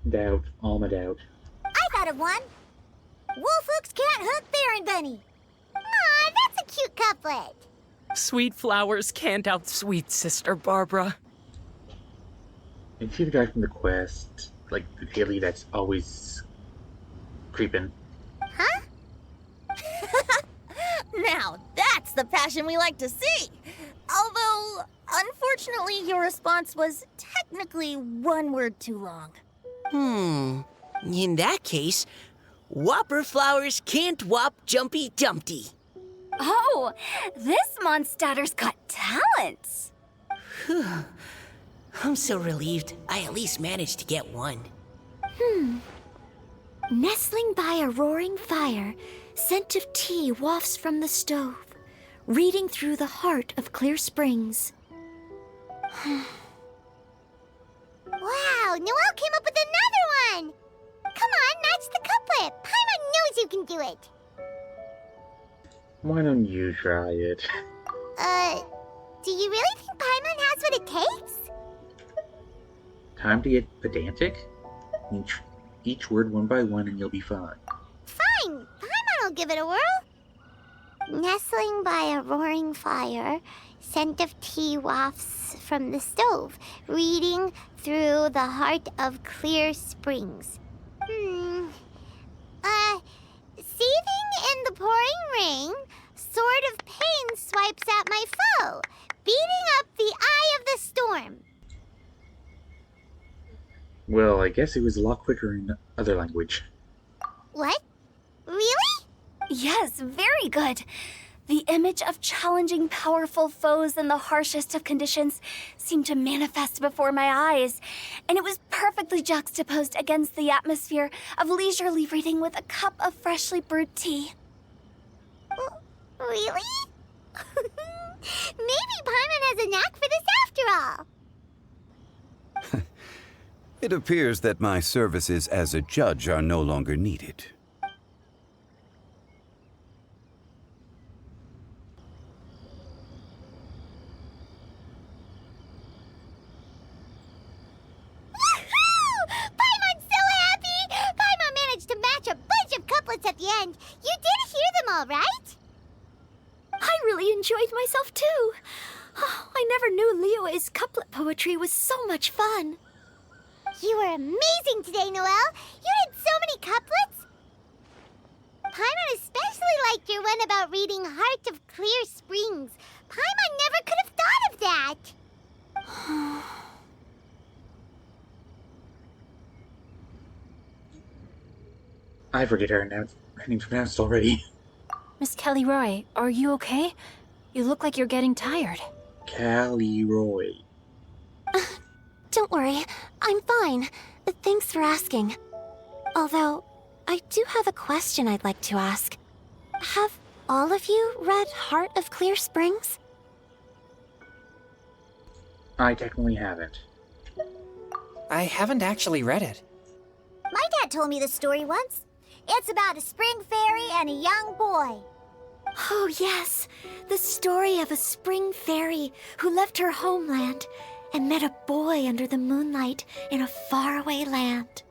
Doubt. Alma doubt. I thought of one. Wolfhooks can't hook Baron Bunny. Aw, that's a cute couplet. Sweet flowers can't outsweet Sister Barbara. And see the guy from the quest, like the daily that's always creeping. Huh? Now, that's the passion we like to see. Although, unfortunately, Unfortunately, your response was technically one word too long. In that case, Whopper flowers can't whop Jumpy Dumpty. Oh, this Mondstadter's got talents. I'm so relieved I at least managed to get one. Nestling by a roaring fire, scent of tea wafts from the stove, reading through the heart of Clear Springs. Wow, Noelle came up with another one! Come on, match the couplet. Paimon knows you can do it. Why don't you try it? Do you really think Paimon has what it takes? Time to get pedantic? Each word one by one and you'll be fine. Fine, Paimon will give it a whirl. Nestling by a roaring fire, scent of tea wafts from the stove, reading through the heart of Clear Springs. Seething in the pouring rain, sword of pain swipes at my foe, beating up the eye of the storm. Well, I guess it was a lot quicker in other language. What? Really? Yes, very good. The image of challenging powerful foes in the harshest of conditions seemed to manifest before my eyes, and it was perfectly juxtaposed against the atmosphere of leisurely reading with a cup of freshly brewed tea. Really? Maybe Paimon has a knack for this after all. It appears that my services as a judge are no longer needed. Paimon's so happy! Paimon managed to match a bunch of couplets at the end. You did hear them all, right? I really enjoyed myself too. Oh, I never knew Liyue's couplet poetry was so much fun. You were amazing today, Noelle. You did so many couplets. Paimon especially liked your one about reading Heart of Clear Springs. Paimon never could have thought of that. I forget her name's pronounced already. Miss Kelly Roy, are you okay? You look like you're getting tired. Callie Roy. Don't worry, I'm fine. Thanks for asking. Although, I do have a question I'd like to ask. Have all of you read Heart of Clear Springs? I technically haven't. I haven't actually read it. My dad told me the story once. It's about a spring fairy and a young boy. Oh, yes. The story of a spring fairy who left her homeland and met a boy under the moonlight in a faraway land.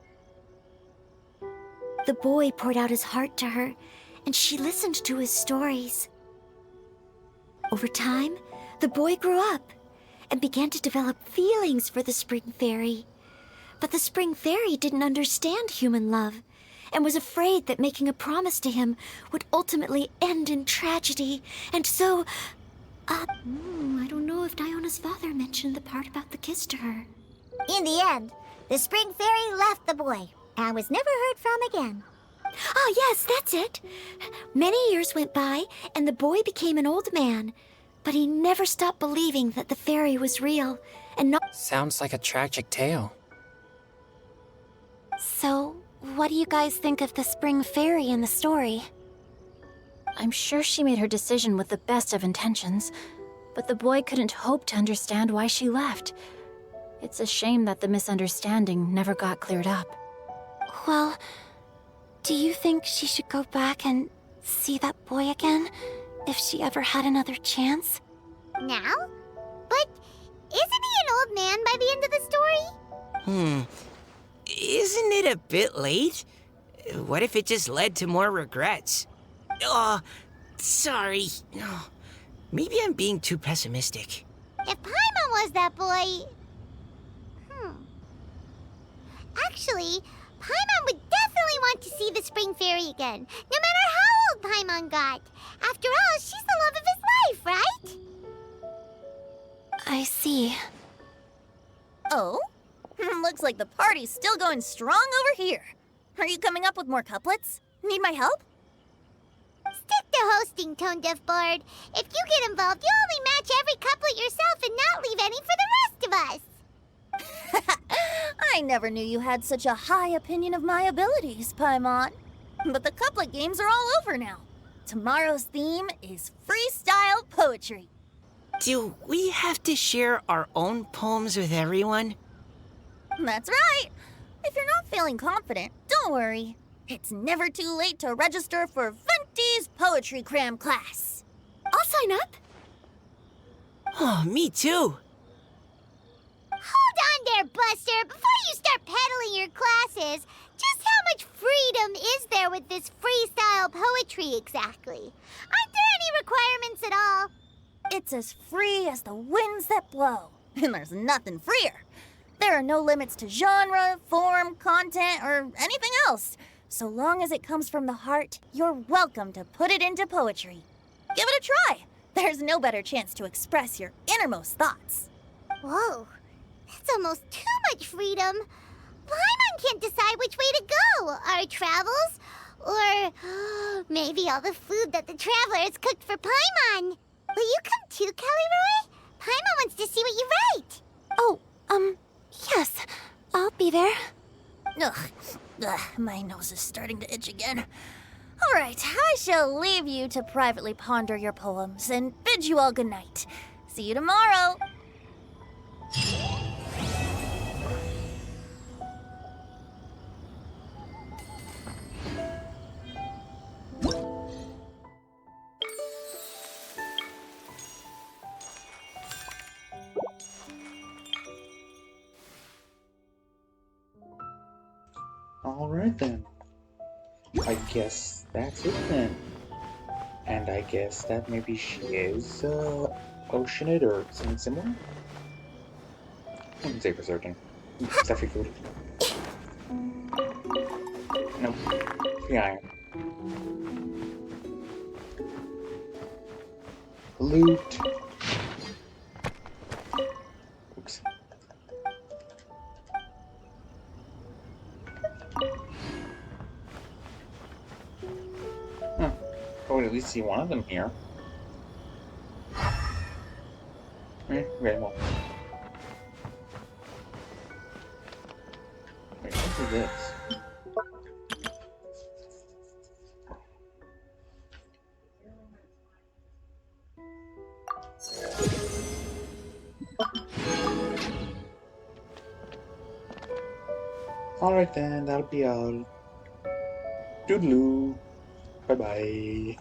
The boy poured out his heart to her, and she listened to his stories. Over time, the boy grew up and began to develop feelings for the spring fairy. But the spring fairy didn't understand human love and was afraid that making a promise to him would ultimately end in tragedy. And so, I don't know if Diona's father mentioned the part about the kiss to her. In the end, the spring fairy left the boy and was never heard from again. Oh, yes, that's it. Many years went by, and the boy became an old man. But he never stopped believing that the fairy was real, and not... Sounds like a tragic tale. So, what do you guys think of the spring fairy in the story? I'm sure she made her decision with the best of intentions, but the boy couldn't hope to understand why she left. It's a shame that the misunderstanding never got cleared up. Well, do you think she should go back and see that boy again, if she ever had another chance? Now? But isn't he an old man by the end of the story? Isn't it a bit late? What if it just led to more regrets? Oh, sorry. Oh, maybe I'm being too pessimistic. If Paimon was that boy... Actually, Paimon would definitely want to see the spring fairy again, no matter how old Paimon got. After all, she's the love of his life, right? I see. Oh? Looks like the party's still going strong over here. Are you coming up with more couplets? Need my help? Stick to hosting, Tone Deaf Bard. If you get involved, you'll only match every couplet yourself and not leave any for the rest of us. I never knew you had such a high opinion of my abilities, Paimon. But the couplet games are all over now. Tomorrow's theme is freestyle poetry. Do we have to share our own poems with everyone? That's right. If you're not feeling confident, don't worry. It's never too late to register for Venti's Poetry Cram class. I'll sign up. Oh, me too. Hold on there, Buster. Before you start peddling your classes, just how much freedom is there with this freestyle poetry exactly? Aren't there any requirements at all? It's as free as the winds that blow. And there's nothing freer. There are no limits to genre, form, content, or anything else. So long as it comes from the heart, you're welcome to put it into poetry. Give it a try. There's no better chance to express your innermost thoughts. Whoa, that's almost too much freedom. Paimon can't decide which way to go. Our travels? Or maybe all the food that the travelers cooked for Paimon. Will you come too, Kelly Roy? Paimon wants to see what you write. Oh, yes. I'll be there. Ugh, my nose is starting to itch again. All right, I shall leave you to privately ponder your poems and bid you all good night. See you tomorrow. Alright then. I guess that's it then. And I guess that maybe she is, Oceanid or something similar? I can say for certain. Stuffy food. Nope. Free iron. Loot. Oops. Huh. Oh, at least see one of them here. Very well. Wait, what is this? Alright then, that'll be all. Doodaloo. Bye bye.